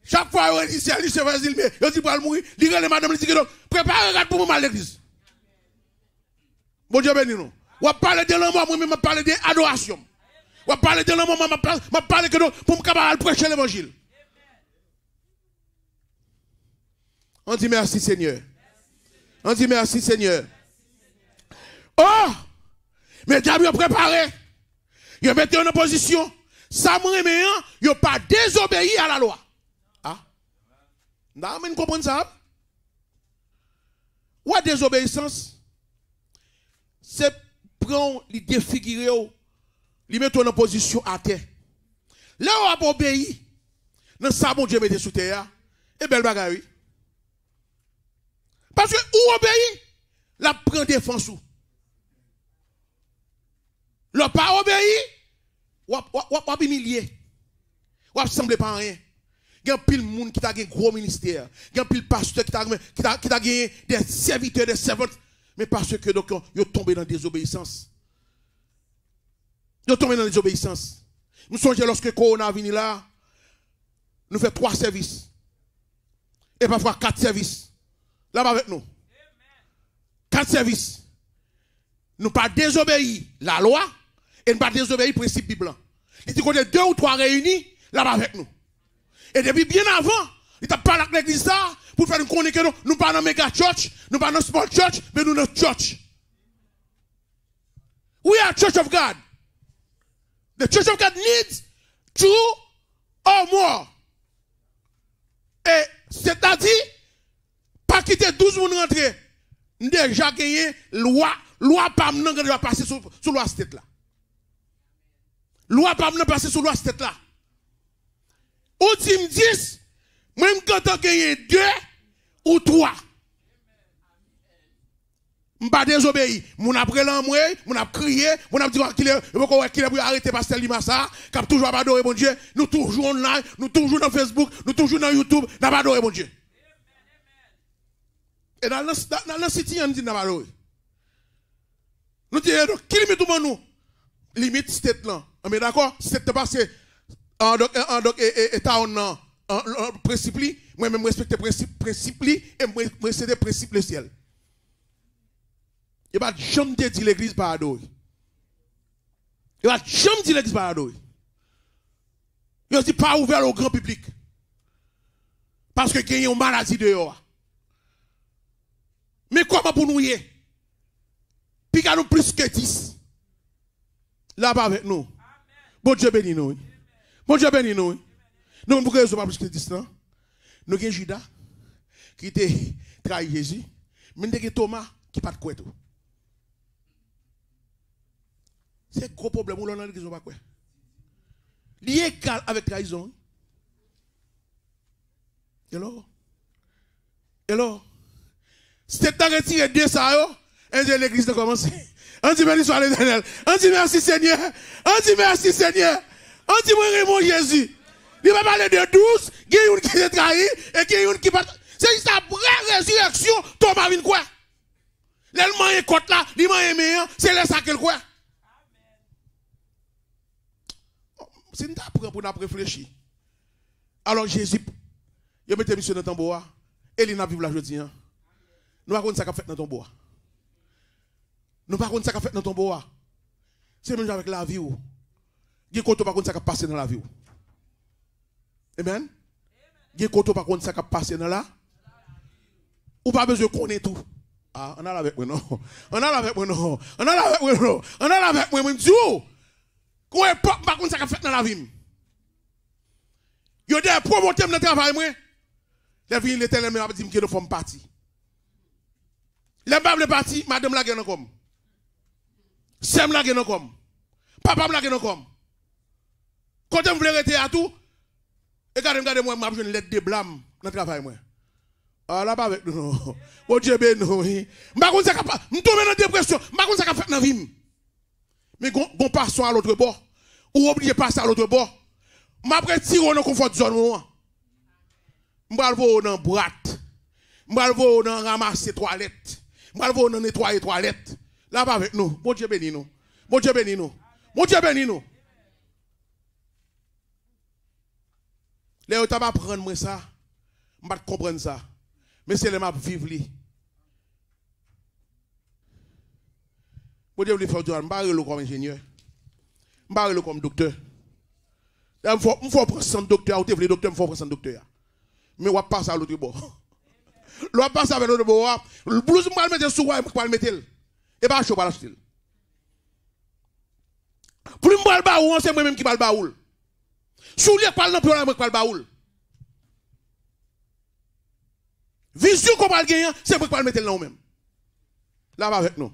Chaque fois, il dit, c'est Frère Zilmé, il dit pour mourir, il dit, madame, il dit, préparez pour mal l'église. Bon Dieu béni, nous. On va parler de l'amour, moi, je parler d'adoration. On va parler de l'amour, je parler pour me prêcher l'évangile. On dit merci Seigneur. On dit merci Seigneur. Oh! Mais diable a préparé. Il a mis en opposition. Ça me il n'a pas désobéi à la loi. Ah? Non, mais vous comprenez ça? Ou la désobéissance? C'est prendre, les défigurer, les mettre en opposition à terre. Là où on a obéi, dans ça, bon Dieu mette sous terre, et belle bagaille. Parce que où obéit, la prend défense ou. Le pas obéi, ou humilié. Ou semble pas rien. Il y a pile monde qui a un gros ministère. Il y a pile pasteur qui a gagné des serviteurs, des servantes. Mais parce que donc, ils sont tombés dans la désobéissance. Ils sont tombés dans la désobéissance. Nous songeons lorsque Corona venu là, nous faisons 3 services. Et parfois 4 services. Là-bas avec nous. 4 services. Nous pas désobéir la loi et nous pas désobéir le principe biblique. Il dit qu'on est 2 ou 3 réunis là-bas avec nous. Et depuis bien avant, il t'a parlé avec l'église ça pour faire une chronique. Nous pas dans méga church, nous pas dans small church, mais nous dans church. We are Church of God. The Church of God needs 2 or more. Et c'est-à-dire, pas quitter 12 moun rentrer. Déjà gagné loi pas m'nan va passer sur loi cette là. Loi pas m'nan passer sur loi cette là. Ou tu me dis même quand on gagné 2 ou 3. M'pas désobéi. Mon après l'amoué, mon a crié, mon a dit qu'il est pour arrêter pasteur Limassa, qui a toujours adoré mon Dieu. Nous toujours online, nous toujours dans Facebook, nous toujours dans YouTube, n'a pas adoré mon Dieu. Et dans le site, on dit n'a pas adoré. donc, qui limite tout le monde nous? Limite state là. Mais d'accord, c'est passé en town en principe, moi-même respecte principe et moi respecte principe le ciel. Il va jamais dire l'église par adorer. Il va jamais dire l'église par adorer. Il dit pas ouvert au grand public. Parce que il y a une maladie dehors. Mais comment pour nous y est? Puis qu'il y a nous plus que 10. Là-bas avec nous. Bon Dieu bénis nous. Bon Dieu bénis nous. Nous ne pouvons pas plus que 10 ans. Nous avons Judas qui était trahi Jésus. Mais nous avons Thomas qui n'a pas de quoi tout. C'est un gros problème. Nous avons l'église pas quoi. Il est égal avec trahison. Hello? Hello? C'est temps de retirer deux ça, et l'église a commencé. On dit merci à l'Éternel. On dit merci Seigneur. On dit merci Seigneur. On dit moi Jésus. Il va parler de 12, il y a une qui est trahi et il y a une qui pas. C'est sa vraie résurrection, Thomas vient quoi? L'allemand est côte là, l'allemand est meilleur, c'est là ça qu'il quoi? C'est une apprendre pour nous réfléchir. Alors Jésus, il mette monsieur dans ton bois, et il n'a pas vu la jeudi. Nous ne savons pas ce qu'on fait dans ton bois. Nous ne savons pas ce qu'on fait dans ton bois. C'est même avec la vie. Il y a pas ce qui passe dans la vie. Amen. Il y a pas ce qui passe dans la vie. Ou pas besoin de connaître tout. Ah, on a avec moi, non. On a avec moi, non. On a avec moi, non. On a avec moi, mon Dieu. Qu'on est pas contre ça qu'a fait dans la vie. Il y a des promoteurs dans le travail, moi. La vie, l'Éternel m'a dit que nous sommes partis. Les babes partis, madame la gagne comme. Sem la gagne comme. Papa la gagne comme. Quand on veut arrêter à tout, regardez-moi, je vais une lettre de blâme dans le travail, moi. Ah, là, pas avec nous, non. Bon Dieu, ben non. Je ne sais pas, je tombe dans la dépression. Je ne sais pas ce fait dans la vie. Mais on passe à l'autre bord. Ou oublier de passer à l'autre bord. Je vais tirer dans la confort zone. Je vais aller dans la boîte. Je vais aller dans ramasser les toilettes. Je vais aller dans nettoyer les toilettes. Là, pas avec nous. Bon Dieu, bénis nous. Bon Dieu, bénis nous. Bon Dieu, bénis nous. Les gens ne prendre moi ça. Je ne comprendre ça. Mais c'est les maps vivre. Bon Dieu, je vais faire du mal. Je vais comme ingénieur. Je vais comme docteur. Il faut prendre 100 docteurs. Ou le docteur, il faut prendre 100 docteurs. Mais on va passer à l'autre bord. On va passer à l'autre bord. Le blouse, je vais le mettre sous moi, je vais le mettre. Et pas chaud, pas l'acheter. Pour le me baoul, c'est moi-même qui parle baoul. Sous les parle, non, moi qui parle baoul. Vision qu'on va gagner, c'est moi qui parle mettre là même. Là avec nous.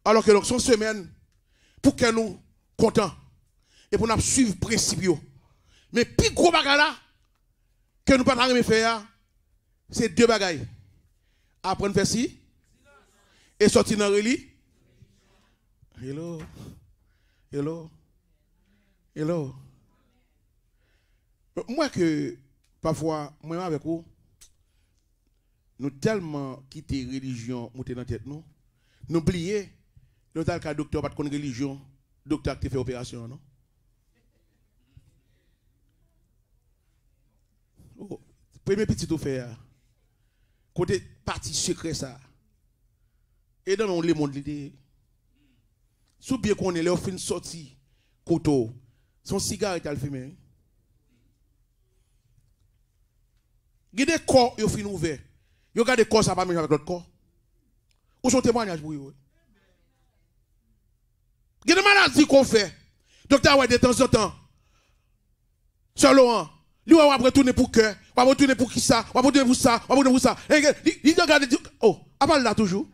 Alors que donc, son semaine, pour que nous contents et pour nous suivre le principe. Mais plus gros bagage là, que nous ne pouvons pas faire, c'est deux bagailles. Apprendre à faire ci et sortir dans le relis. Hello. Hello. Hello. Moi que parfois, moi avec vous, nous tellement quitté religion, monter dans la tête nous, nous oublions, nous avons le docteur pas de religion, docteur qui fait opération, non? Oh, premier petit tout fait, côté parti secret ça. Et dans le monde l'idée, sous bien qu'on est là, on fait une sortie, couteau, son cigare est à le fumer. Il y a des corps qui sont ouverts. Il y a des corps, ça va pas avec l'autre corps. Où sont témoignages pour eux? Il y a des maladies qu'on fait. Docteur, ouais, de temps en temps. Sœur Laurent, lui, on va retourner pour cœur, on va retourner pour qui ça, on va retourner pour ça, on va retourner pour ça. Il regarde, oh, à part là toujours.